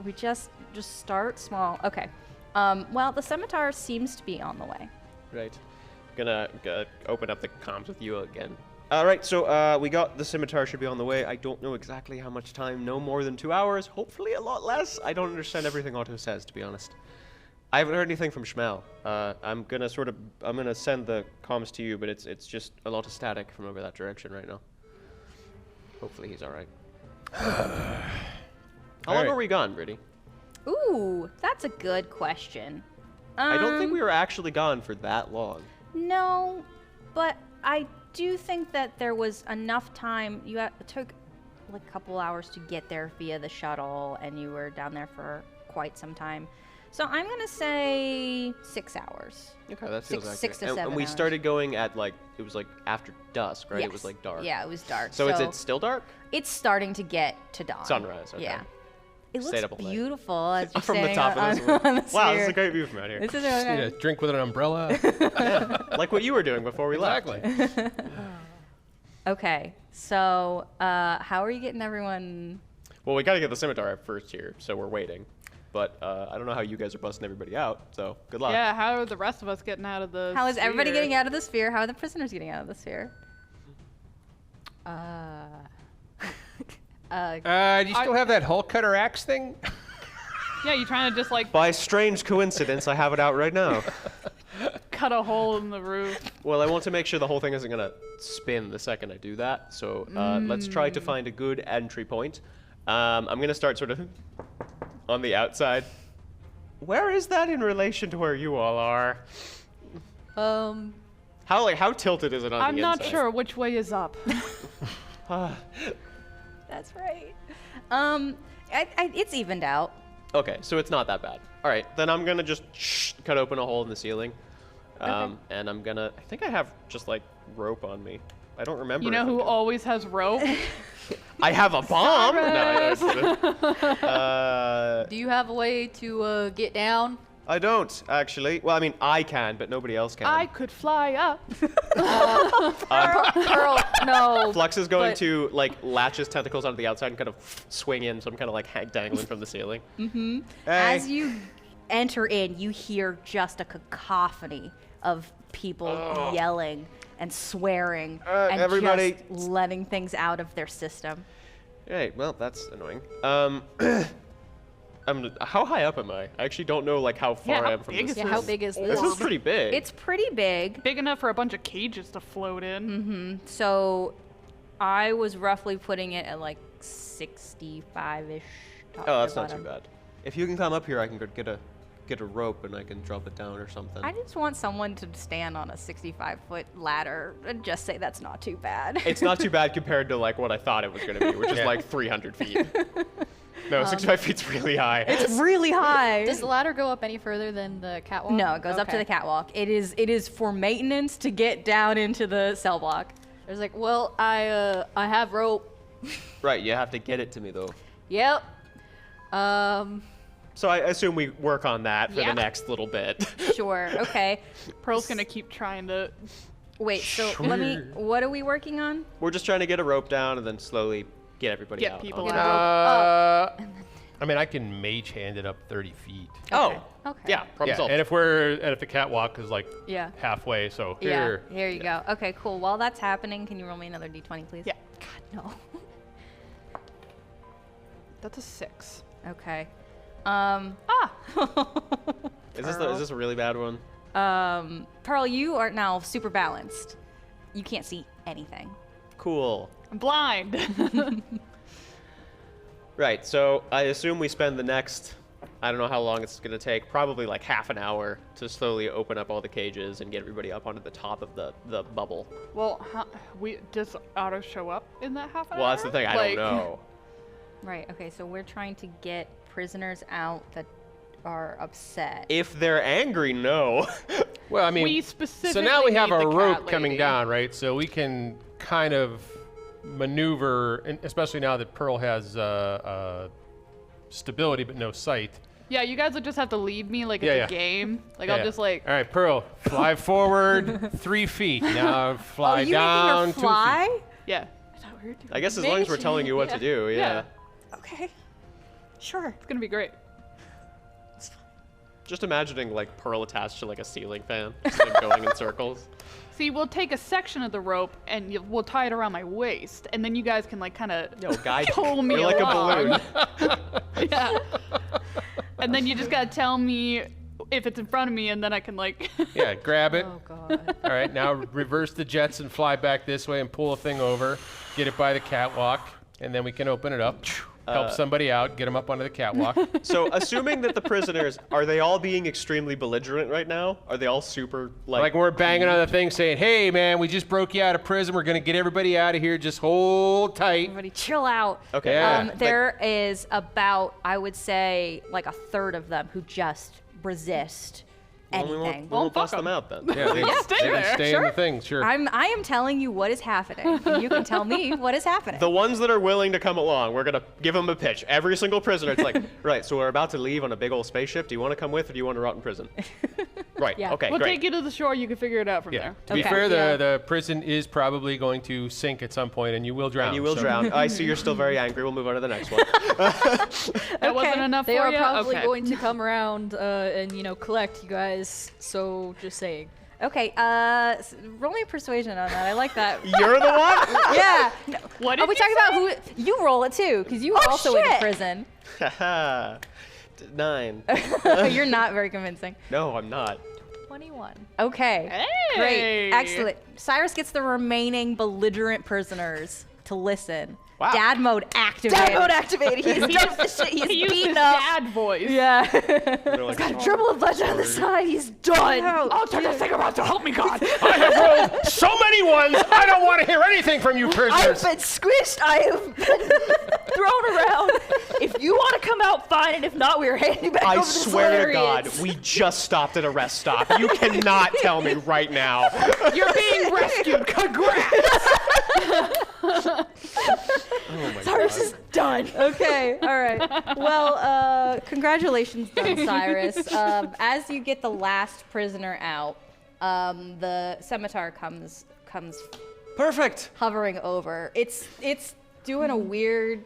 start small. Okay. Well, the scimitar seems to be on the way. Right. Gonna open up the comms with you again. All right, so we got the scimitar should be on the way. I don't know exactly how much time. No more than 2 hours. Hopefully a lot less. I don't understand everything Otto says, to be honest. I haven't heard anything from Schmel. I'm gonna send the comms to you, but it's just a lot of static from over that direction right now. Hopefully he's all right. How long were we gone, Brittany? Ooh, that's a good question. I don't think we were actually gone for that long. No, but I do think that there was enough time. It took like a couple hours to get there via the shuttle, and you were down there for quite some time. So I'm gonna say 6 hours. Okay, that feels accurate. 6 to 7 and we hours. started going at it was like after dusk, right? It Yes. was like dark. Yeah, it was dark. So is it still dark? It's starting to get to dawn. Sunrise, okay. Yeah. It Stayed looks up all night. beautiful as you're From the standing top on, of this on the Wow, this is sphere. a great view from out here. This is just need okay. a drink with an umbrella. Like what you were doing before we left. Exactly. Okay, so how are you getting everyone? Well, we gotta get the scimitar up first here, so we're waiting. But I don't know how you guys are busting everybody out, so good luck. Yeah, how are the rest of us getting out of the How is everybody sphere? getting out of the sphere? How are the prisoners getting out of the sphere? Do you still have that hole cutter axe thing? Yeah, you trying to just like By strange coincidence, I have it out right now. cut a hole in the roof. Well, I want to make sure the whole thing isn't gonna spin the second I do that, so let's try to find a good entry point. I'm gonna start sort of on the outside. Where is that in relation to where you all are? How tilted is it on I'm the not inside? sure which way is up. That's right. It's evened out. Okay, so it's not that bad. All right, then I'm gonna just cut open a hole in the ceiling, and I think I have just like rope on me. I don't remember. You know if I who do. always has rope? I have a bomb. No, I don't. Do you have a way to get down? I don't actually. Well, I mean, I can, but nobody else can. I could fly up. Pearl, no. Flux is going but- to like latch his tentacles onto the outside and kind of swing in, so I'm kind of like dangling from the ceiling. Mm-hmm. As you enter in, you hear just a cacophony of people yelling and swearing and everybody- just letting things out of their system. Hey, well, that's annoying. How high up am I? I actually don't know like how far Yeah, I how am from big this. is Yeah, how big is This this? is pretty big. It's pretty big. Big enough for a bunch of cages to float in. So I was roughly putting it at like 65-ish. top Oh, to that's not too bottom. bad. If you can climb up here, I can go get a rope and I can drop it down or something. I just want someone to stand on a 65-foot ladder and just say that's not too bad. It's not too bad compared to like what I thought it was going to be, which is Yeah. like 300 feet. No, 65 feet's really high. It's really high. Does the ladder go up any further than the catwalk? No, it goes up to the catwalk. It is for maintenance to get down into the cell block. There's like, well, I have rope. Right, you have to get it to me though. Yep. So I assume we work on that for Yeah. the next little bit. Sure. Okay. Pearl's gonna keep trying to. Wait. So let me. What are we working on? We're just trying to get a rope down and then slowly get everybody Get out. people Okay. out. I mean, I can mage hand it up 30 feet. Oh, Okay. yeah, problem Yeah, solved. and if the catwalk is like Yeah. halfway, so Yeah. here. Here you go. Okay. Cool. While that's happening, can you roll me another d20, please? Yeah. God no. That's a 6. Okay. Is this a really bad one? Pearl, you are now super balanced. You can't see anything. Cool. I'm blind. Right, so I assume we spend the next, I don't know how long it's going to take, probably like half an hour to slowly open up all the cages and get everybody up onto the top of the bubble. Well, does Otto show up in that half an hour? Well, that's the thing, I don't Like- know. Right. Okay. So we're trying to get prisoners out that are upset. If they're angry, no. Well, I mean, We so specifically now we have need a the rope cat coming lady. down, right? So we can kind of maneuver, and especially now that Pearl has stability but no sight. Yeah, you guys will just have to lead me like Yeah, at yeah. the game. Like Yeah, I'll yeah. just like. All right, Pearl, fly forward 3 feet. Now fly you down making 2 her feet. fly? Yeah. I guess as long as we're telling you what to do, yeah. Okay. Sure. It's gonna be great. Just imagining like Pearl attached to like a ceiling fan, just like going in circles. See, we'll take a section of the rope and we'll tie it around my waist, and then you guys can like kind of Yo, guide pull me You're like a along. balloon. Yeah. And then you just gotta tell me if it's in front of me, and then I can like. Yeah, grab it. Oh god. All right, now reverse the jets and fly back this way and pull a thing over. Get it by the catwalk, and then we can open it up. Help somebody out, get them up onto the catwalk. So, assuming that the prisoners are they all being extremely belligerent right now? Are they all super Like we're banging on the thing saying, hey man, we just broke you out of prison. We're gonna get everybody out of here. Just hold tight. Everybody chill out. Okay. Yeah. There is about, I would say, like a third of them who just resist Well, we anything. won't fuck bust 'em. them out then. Yeah, they, Stay they can there. stay in the thing, sure. I am telling you what is happening. And you can tell me what is happening. The ones that are willing to come along, we're gonna give them a pitch. Every single prisoner, it's like, right, so we're about to leave on a big old spaceship. Do you want to come with, or do you want to rot in prison? Right. Yeah. Okay. We'll great. take you to the shore. You can figure it out from Yeah. there. To be Okay. fair, Yeah. the prison is probably going to sink at some point, and you will drown. And you will so- drown. I see you're still very angry. We'll move on to the next one. That wasn't enough They for are you. probably Okay. going to come around and collect you guys. So just saying. Okay, roll me a persuasion on that. I like that. You're the one? Yeah. No. What Are did we you talking about who? You roll it too, because you were Oh, also in shit. prison. Haha. 9. You're not very convincing. No, I'm not. 21. Okay. Great. Hey. Excellent. Cyrus gets the remaining belligerent prisoners to listen. Wow. Dad mode activated. Dad mode activated. He's done the shit. He's He used his beaten up. dad voice. Yeah. They're like, Got a dribble of blood down the side. He's done. I'll turn the thing around, so help me God. I have rolled so many ones. I don't want to hear anything from you I've prisoners. been squished. I have been thrown around. If you want to come out, fine. And if not, we are handing you back I over to swear to God, Zalarians. we just stopped at a rest stop. You cannot tell me right now. You're being rescued. Congrats. Oh my Cyrus is done. Okay. All right. Well, congratulations, then, Cyrus. As you get the last prisoner out, the scimitar comes Perfect. hovering over. It's doing a weird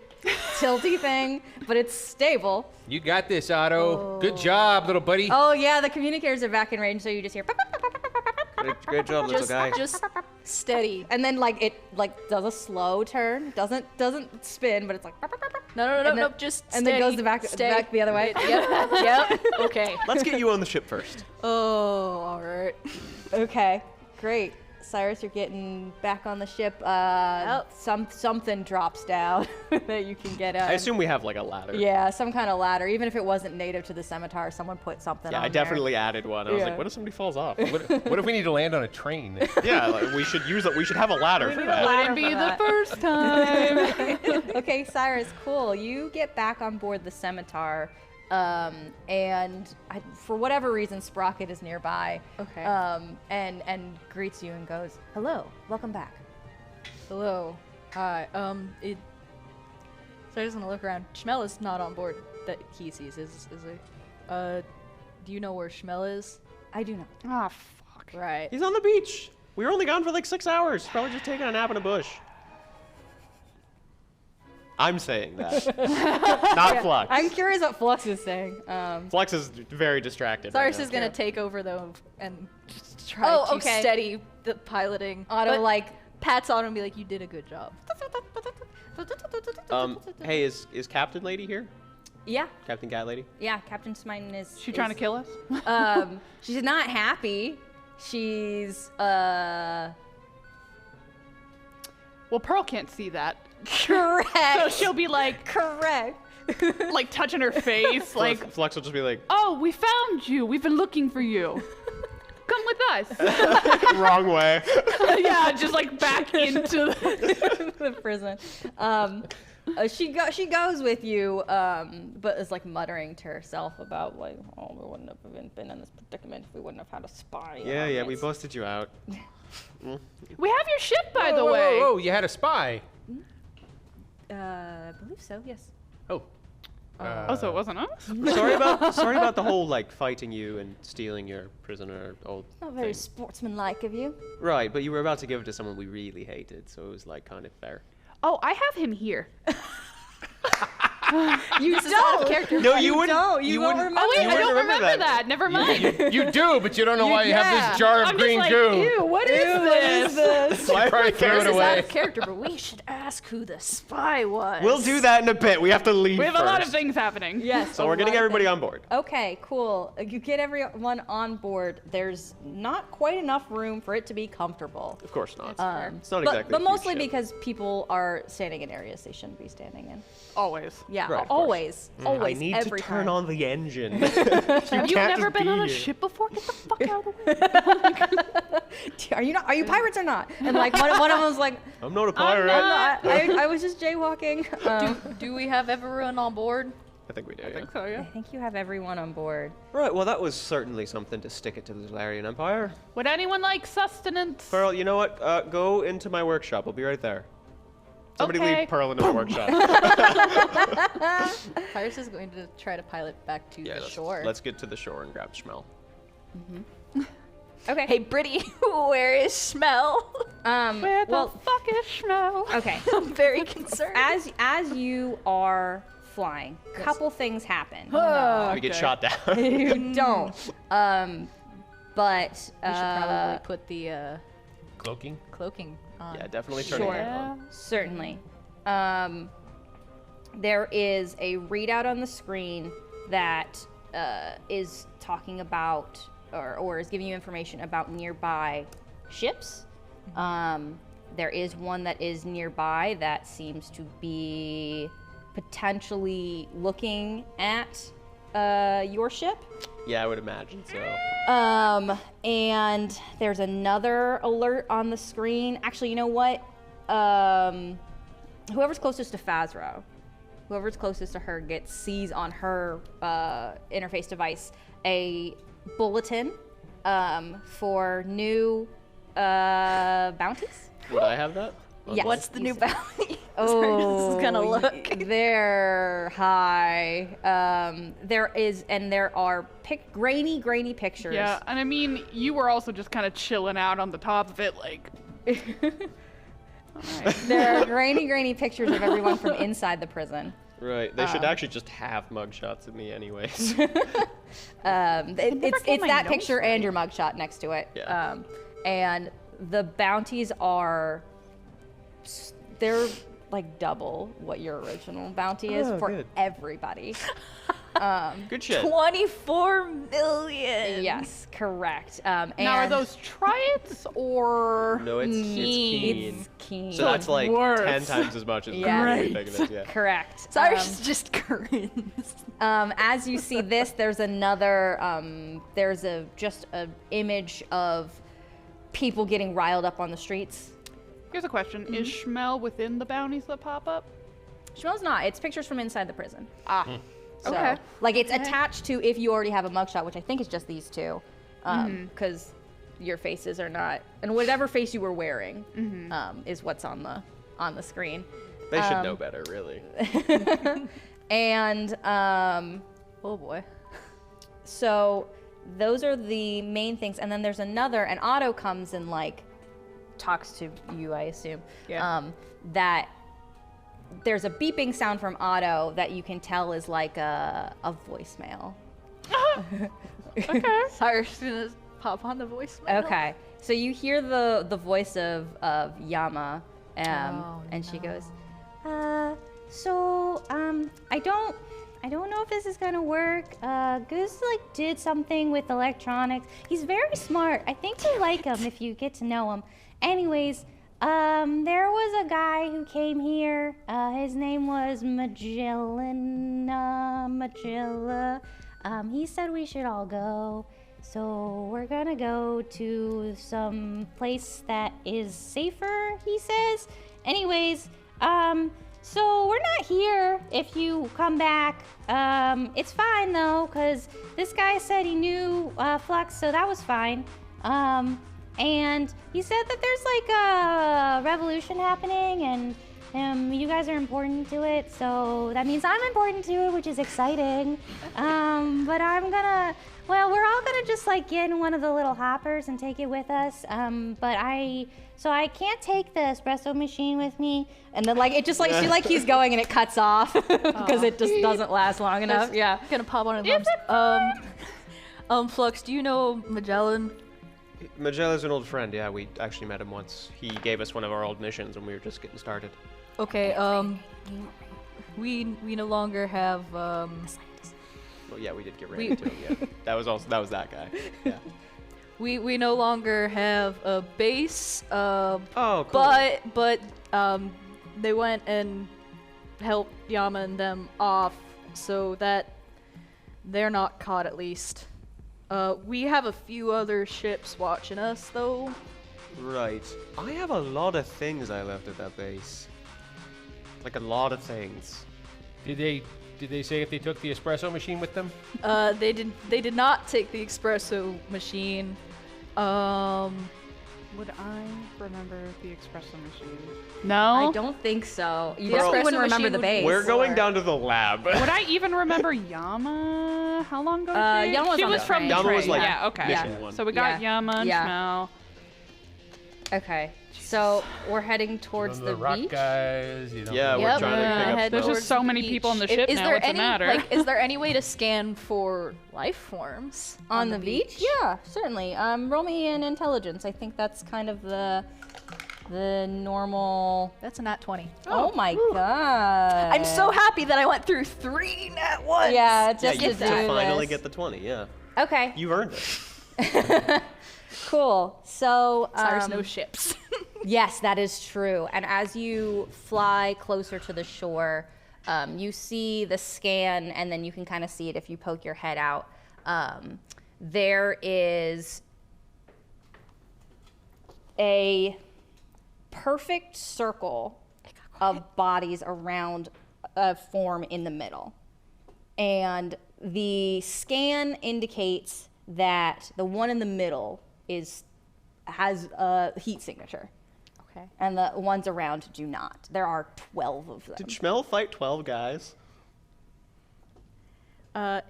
tilty thing, but it's stable. You got this, Otto. Good job, little buddy. Oh yeah, the communicators are back in range, so you just hear. Great job, little guy. Just steady. And then like it does a slow turn, doesn't spin, but it's like. No, And then- just and steady. then goes back the other way. Yep. Okay. Let's get you on the ship first. Oh, all right. Okay, great. Cyrus, you're getting back on the ship. Something drops down that you can get on. I assume we have like a ladder. Yeah, some kind of ladder. Even if it wasn't native to the scimitar, someone put something Yeah, on I definitely added one. I was Yeah. like, what if somebody falls off? What if we need to land on a train? Yeah, like, we should use it. We should have a ladder for that. Let it be the first time. there. Okay, Cyrus, cool. You get back on board the scimitar, and for whatever reason, Sprocket is nearby. Okay. And greets you and goes, "Hello, welcome back." Hello. Hi. So I just want to look around. Schmel is not on board that he sees, is he? Do you know where Schmel is? I do know. Ah, fuck. Right. He's on the beach. We were only gone for like 6 hours. Probably just taking a nap in a bush. I'm saying that. Not Flux. I'm curious what Flux is saying. Flux is very distracted. Cyrus right is now. gonna take over though and just try Oh, to okay. steady the piloting. Otto, But like, pats on him and be like, "You did a good job." Hey, is Captain Lady here? yeah, Captain Cat Lady? yeah. Captain Smyton is. She trying to kill us? She's not happy. She's Well, Pearl can't see that. correct. So she'll be like correct. touching her face, like, Flux will just be like, "Oh, we found you. We've been looking for you. Come with us." wrong way. Yeah, just like back into. The prison. She goes with you, but is like muttering to herself about like, oh, we wouldn't have even been in this predicament if we wouldn't have had a spy. Yeah, on yeah, it." we busted you out. We have your ship, by the Whoa, way. whoa, whoa, you had a spy. I believe so. Yes. Oh, Oh, so it wasn't us? Sorry about the whole like fighting you and stealing your prisoner old Not very thing. sportsmanlike of you. Right, but you were about to give it to someone we really hated, so it was like kind of fair. Oh, I have him here. You This is out of character. No, you wouldn't. don't. You won't wouldn't. Oh wait, you I wouldn't don't remember that. Never mind. You do, but you don't know why you have yeah. this jar of I'm green just like, goo. ew, what is this? Why Probably would threw care? it This is out away. of character, but we should ask who the spy was. We'll do that in a bit. We have to leave We have first. a lot of things happening. Yes. So we're getting everybody on board. Okay, cool. You get everyone on board. There's not quite enough room for it to be comfortable. Of course not. It's But not exactly. a but huge mostly ship. because people are standing in areas they shouldn't be standing in. Always. Yeah, Right, of course. always, always, I need every to turn time. on the engine. Have you can't never just been be on a here. ship before? Get the fuck out of the way. Are you not? Are you pirates or not? And like one of them was like, I'm not a pirate. not. I was just jaywalking. Do we have everyone on board? I think we do. I Yeah. think so, I yeah. think you have everyone on board. Right. Well, that was certainly something to stick it to the Zalarian Empire. Would anyone like sustenance? Pearl, you know what? Go into my workshop. I'll be right there. Somebody Okay. leave Pearl in the workshop. Pirates is going to try to pilot back to the shore. Let's get to the shore and grab Schmel. Okay. Hey, Brittany, where is Schmel? Where well, the fuck is Schmel? okay. I'm very concerned. As you are flying, couple things happen. We get shot down. You don't. But We should probably put the Cloaking? cloaking on. Yeah, definitely turn Sure. it on. certainly, there is a readout on the screen that is talking about or is giving you information about nearby ships. There is one that is nearby that seems to be potentially looking at your ship. Yeah, I would imagine so. And there's another alert on the screen. Actually, you know what? Whoever's closest to Fazro, whoever's closest to her sees on her interface device a bulletin for new bounties. Would I have that? Yes. What's the new bounty? Oh, this is gonna look. They're high. There are grainy pictures. Yeah, and I mean, you were also just kind of chilling out on the top of it, like. There are grainy pictures of everyone from inside the prison. Right. They should actually just have mugshots of me, anyways. It's get my that nose picture and your mugshot next to it. Yeah. And the bounties are, they're like double what your original bounty is Oh, for good. everybody. Good shit. 24 million. Yes, correct. And Now, are those triads or? No, it's keen. It's keen. So that's like worse. 10 times as much as Yeah. the thing it is, yeah. correct. Cyrus is just grins. As you see this, there's another. There's a image of people getting riled up on the streets. Here's a question: Is Schmel within the bounties that pop up? Schmel's not. It's pictures from inside the prison. Ah. So, Okay. like it's attached to if you already have a mugshot, which I think is just these two, because your faces are not, and whatever face you were wearing is what's on the screen. They should know better, really. And Oh boy. so those are the main things, and then there's another, and Otto comes and like talks to you, I assume. Yeah. That there's a beeping sound from Otto that you can tell is like a voicemail. Okay. Cyrus is gonna pop on the voicemail. Okay, so you hear the voice of Yama, Oh, and she goes, I don't know if this is gonna work. Goose like did something with electronics. He's very smart. I think you'll like him if you get to know him. Anyways, there was a guy who came here. His name was Magilla. He said we should all go. So we're gonna go to some place that is safer, he says. Anyways, so we're not here if you come back. It's fine though, cause this guy said he knew Flux, so that was fine. And he said that there's like a revolution happening, and You guys are important to it, so that means I'm important to it, which is exciting. But we're all gonna just like get in one of the little hoppers and take it with us. So I can't take the espresso machine with me. And then like it just like she like keeps going and it cuts off because it just doesn't last long enough. Yeah. Gonna pop on his lumps. Flux, do you know Magellan? Magella's an old friend. Yeah, we actually met him once. He gave us one of our old missions when we were just getting started. Okay, we no longer have, Well, yeah, we did get ran into him. Yeah, that was that guy. Yeah. we no longer have a base, Oh, cool. but they went and helped Yama and them off so that they're not caught at least. We have a few other ships watching us though. Right. I have a lot of things I left at that base. Like a lot of things. Did they say if they took the espresso machine with them? They did not take the espresso machine. Would I remember the espresso machine? No. I don't think so. You The definitely espresso wouldn't remember machine the would base. be- We're going Four. down to the lab. Would I even remember Yama? How long ago? Yama was she on was the from train. the Yama was, train. like, yeah. Okay. mission one. So we got Yeah. Yama and Yeah. Schmel. Okay. So we're heading towards One of the rock beach. guys, you know. Yeah, we're Yep. trying to pick up Head There's Schmel. just so many beach. people on the ship is now. there What's any the matter? is there any way to scan for life forms On the beach? Yeah, certainly. Roll me an intelligence. I think that's kind of the normal. That's a nat 20. Oh, my god. I'm so happy that I went through 3 at once. Yeah, Yeah, just you to do finally this. get the 20. Yeah, Okay. you've earned it. Cool. So There's no ships. yes, that is true. And as you fly closer to the shore, you see the scan, and then you can kind of see it if you poke your head out. There is a perfect circle of bodies around a form in the middle. And the scan indicates that the one in the middle has a heat signature, Okay. and the ones around do not. There are 12 of them. Did Schmel fight 12 guys? Does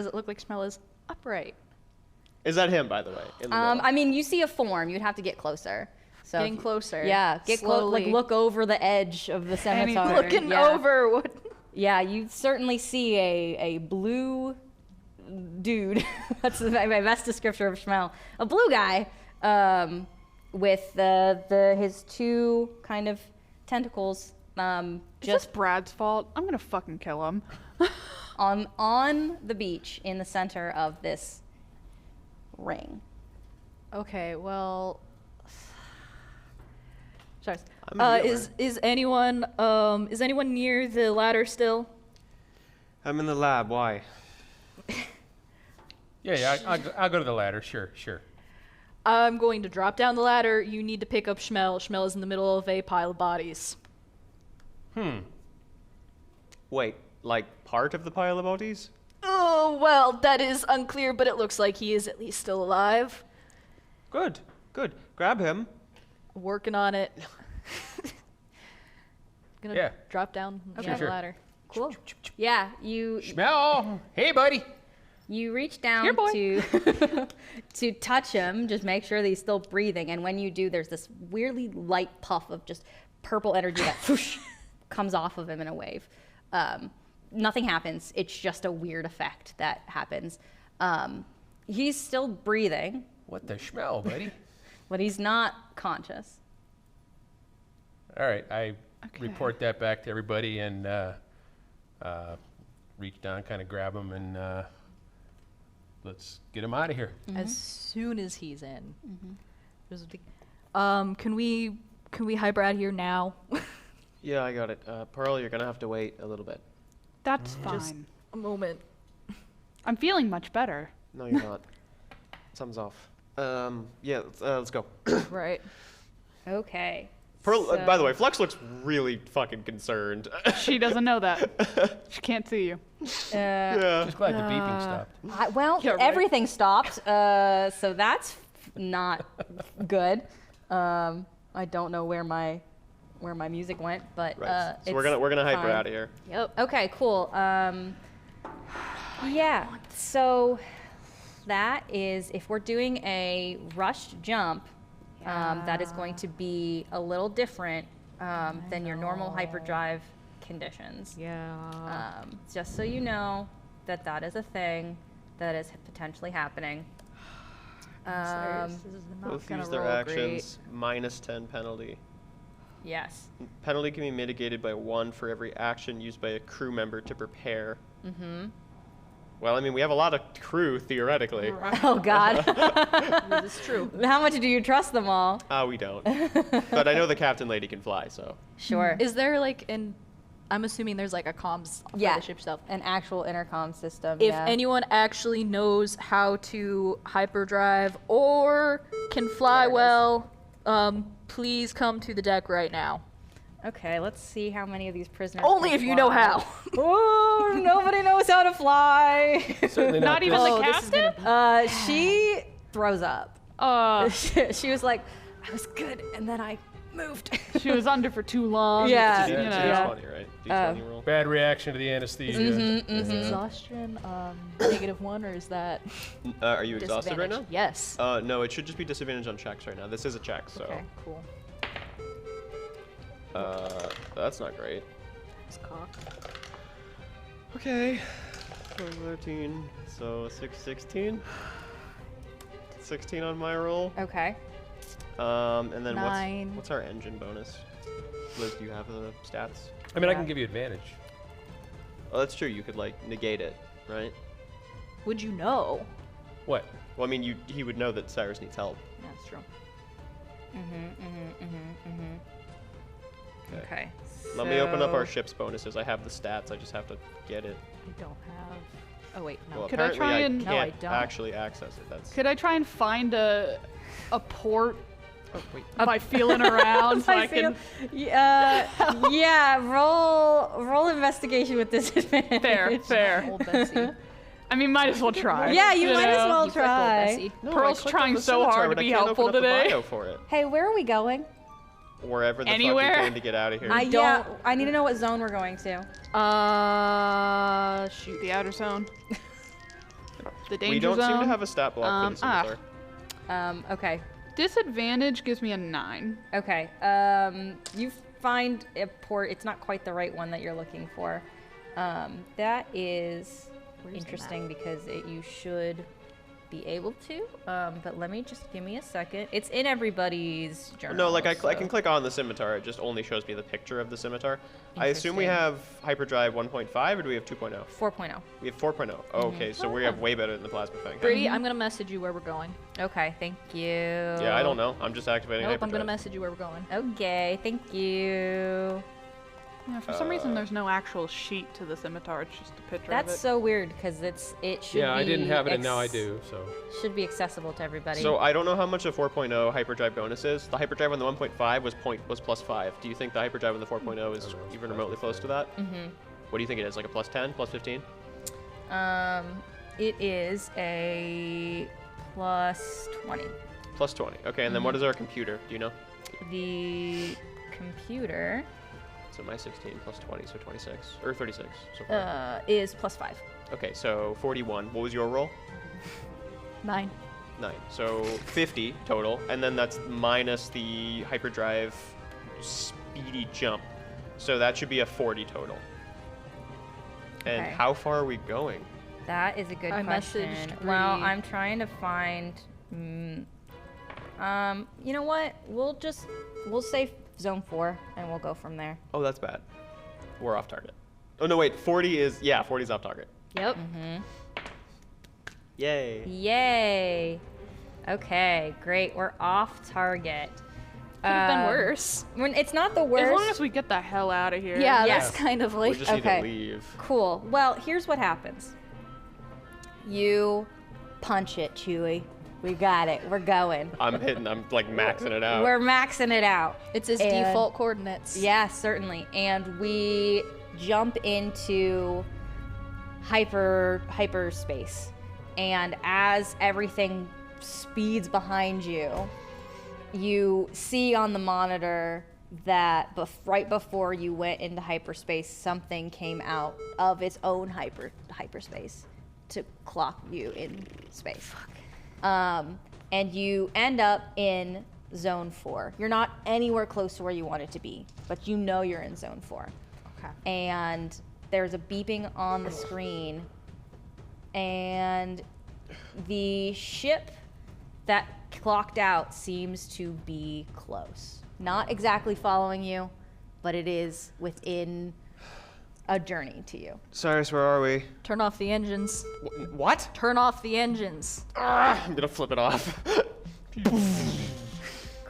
it look like Schmel is upright? Is that him, by the way? In the middle? I mean, you see a form. You'd have to get closer. So Getting closer. Yeah, get close. Like slowly. look over the edge of the scimitar. Anything. Looking yeah. over what? Yeah, you certainly see a blue dude. That's my best descriptor of Schmel. A blue guy with his 2 kind of tentacles Is this just Brad's fault? I'm gonna fucking kill him. on the beach in the center of this ring. Okay. Well. Sorry. I'm a healer. Is anyone near the ladder still? I'm in the lab. Why? Yeah, I'll go to the ladder. Sure. I'm going to drop down the ladder. You need to pick up Schmel. Schmel is in the middle of a pile of bodies. Wait, like part of the pile of bodies? Oh, well, that is unclear, but it looks like he is at least still alive. Good. Grab him. Working on it. Gonna Yeah. drop down the Sure. ladder. Cool. Yeah, you Schmel, hey buddy. You reach down Here, boy. to touch him, just make sure that he's still breathing. And when you do, there's this weirdly light puff of just purple energy that whoosh, comes off of him in a wave. Nothing happens. It's just a weird effect that happens. He's still breathing, What the Schmel, buddy? but he's not conscious. All right, I report that back to everybody and reach down, kind of grab him, and let's get him out of here. As soon as he's in. There's a big- Can we hybrid out here now? Yeah, I got it. Pearl, you're gonna have to wait a little bit. That's Just fine. a moment. I'm feeling much better. No, you're not. Something's off. Yeah, let's go. Right. Okay. Pearl, by the So- way, Flux looks really fucking concerned. She doesn't know that. She can't see you. Yeah. Just glad the beeping stopped. Well, Yeah, right. everything stopped, so that's not good. I don't know where my where my music went, but Right. So it's we're gonna hyper fine. out of here. Yep. Okay, cool. Yeah. So that is if we're doing a rushed jump, that is going to be a little different than your normal hyperdrive conditions. Yeah. Just so you know that is a thing that is potentially happening. This is not Both gonna use their roll actions minus 10 penalty. Yes. Penalty can be mitigated by 1 for every action used by a crew member to prepare. Mm-hmm. Well, I mean, we have a lot of crew, theoretically. Oh, God. This is true. How much do you trust them all? We don't. But I know the captain lady can fly, so. Sure. Is there like I'm assuming there's like a comms for Yeah. the ship stuff. An actual intercom system. If yeah. anyone actually knows how to hyperdrive or can fly There it is. well, please come to the deck right now. Okay, let's see how many of these prisoners. Only can if you know fly. how. Oh, nobody knows how to fly. Certainly Not even this. the this is gonna captain? She throws up. She was like, I was good, and then I moved. She was under for too long. Yeah. You know. D20, right? D20 roll. Bad reaction to the anesthesia. Is exhaustion -1 or is that Are you exhausted right now? disadvantage? Yes. No, it should just be disadvantage on checks right now. This is a check, so. Okay, cool. That's not great. It's cock. Okay. 13, so 16. 16 on my roll. Okay. And then 9. what's our engine bonus? Liz, do you have the stats? I mean, I can give you advantage. Oh, that's true. You could like negate it, right? Would you know? What? Well, I mean, he would know that Cyrus needs help. That's true. Okay. Let me open up our So- ship's bonuses. I have the stats. I just have to get it. I don't have. Oh wait, no. Well, Could I apparently try I and- can't No, I don't. actually access it. That's. Could I try and find a port Oh wait. by feeling around so I can? Yeah, roll investigation with disadvantage. Fair. Old Betsy. I mean, might as well try. Yeah, you might as know? well You clicked Old try. Bessie. No, Pearl's I clicked trying on the so scimitar, hard to but I be can't helpful open up the today. bio for it. Hey, where are we going? Wherever the Anywhere? fuck we can to get out of here. Yeah, I need to know what zone we're going to. Shoot. The outer zone. The danger we don't zone. seem to have a stat block for the scimitar. Okay. Disadvantage gives me a 9. Okay. You find a port. It's not quite the right one that you're looking for. That is interesting because you should be able to. But let me just give me a second. It's in everybody's journal. No, like I so- can click on the scimitar. It just only shows me the picture of the scimitar. I assume we Interesting. have hyperdrive 1.5 or do we have 2.0? 4.0. We have 4.0. Oh, okay, so we have way better than the plasma thing. Brady, I'm gonna message you where we're going. Okay, thank you. Yeah, I don't know. I'm just activating Nope, I'm hyperdrive. gonna message you where we're going. Okay, thank you. Yeah, for some reason, there's no actual sheet to the scimitar. It's just a picture That's of it. so weird because it should be. Yeah, I didn't have it, and now I do. So Should be accessible to everybody. So I don't know how much a 4.0 hyperdrive bonus is. The hyperdrive on the 1.5 was plus 5. Do you think the hyperdrive on the 4.0 is even remotely close to that? Mm-hmm. What do you think it is? Like a plus 10, plus 15? It is a plus 20. Plus 20. Okay, and then what is our computer? Do you know? The computer So my 16 plus 20, so 26 or 36 so far. is plus 5. Okay, so 41. What was your roll? 9. 9. So 50 total, and then that's minus the hyperdrive speedy jump. So that should be a 40 total. And Okay. how far are we going? That is a good I question. messaged Well, Bree. I'm trying to find. You know what? We'll say zone 4 and we'll go from there. Oh, that's bad. We're off target. Oh no, wait. 40 is 40's off target. Yep. Yay. Yay! Okay, great. We're off target. Could have been worse. It's not the worst. As long as we get the hell out of here. Yeah, Yes. that's kind of We like. just need okay. to leave. Cool. Well, here's what happens. You punch it, Chewie. We got it. We're going. I'm like maxing it out. We're maxing it out. It's his And- default coordinates. Yeah, certainly. And we jump into hyperspace. And as everything speeds behind you, you see on the monitor that right before you went into hyperspace, something came out of its own hyperspace to clock you in space. And you end up in Zone 4. You're not anywhere close to where you want it to be, but you know you're in Zone 4. Okay. And there's a beeping on the screen, and the ship that clocked out seems to be close. Not exactly following you, but it is within a journey to you. Cyrus, where are we? Turn off the engines. What? Turn off the engines. I'm gonna flip it off.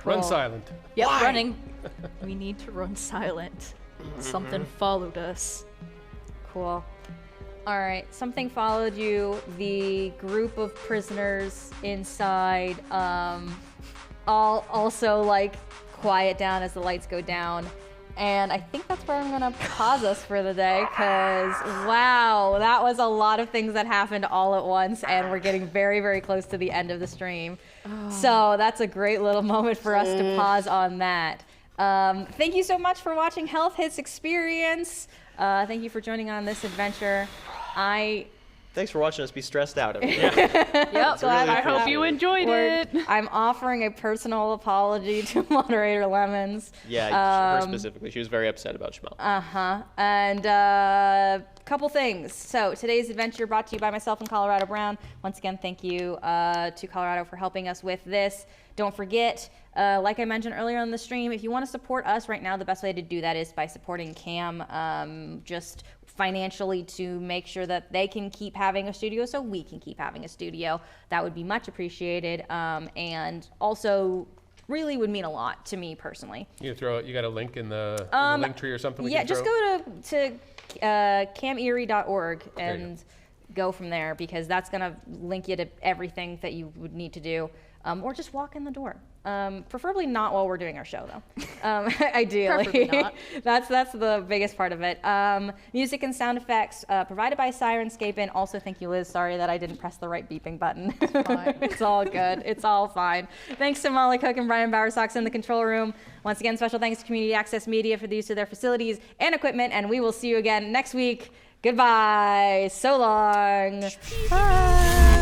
Run silent. Yep, Why? running. We need to run silent. Something followed us. Cool. All right, something followed you. The group of prisoners inside all also like quiet down as the lights go down. And I think that's where I'm gonna pause us for the day, because wow, that was a lot of things that happened all at once, and we're getting very, very close to the end of the stream. So that's a great little moment for us to pause on that. Thank you so much for watching Health Hits Experience. Thank you for joining on this adventure. Thanks for watching us be stressed out. Yep. really I hope you enjoyed it. I'm offering a personal apology to Moderator Lemons. Yeah, her specifically. She was very upset about Shmuel. And couple things. So today's adventure brought to you by myself and Colorado Brown. Once again, thank you to Colorado for helping us with this. Don't forget, like I mentioned earlier on the stream, if you want to support us right now, the best way to do that is by supporting Cam, just financially, to make sure that they can keep having a studio so we can keep having a studio. That would be much appreciated, and also really would mean a lot to me personally. You got a link in the link tree or something? Yeah, just go to camerie.org and go from there, because that's going to link you to everything that you would need to do, or just walk in the door. Preferably not while we're doing our show, though. Ideally. Preferably not. That's the biggest part of it. Music and sound effects provided by Sirenscape. And also, thank you, Liz. Sorry that I didn't press the right beeping button. It's all good. It's all fine. Thanks to Molly Cook and Brian Bowersox in the control room. Once again, special thanks to Community Access Media for the use of their facilities and equipment. And we will see you again next week. Goodbye. So long. Bye.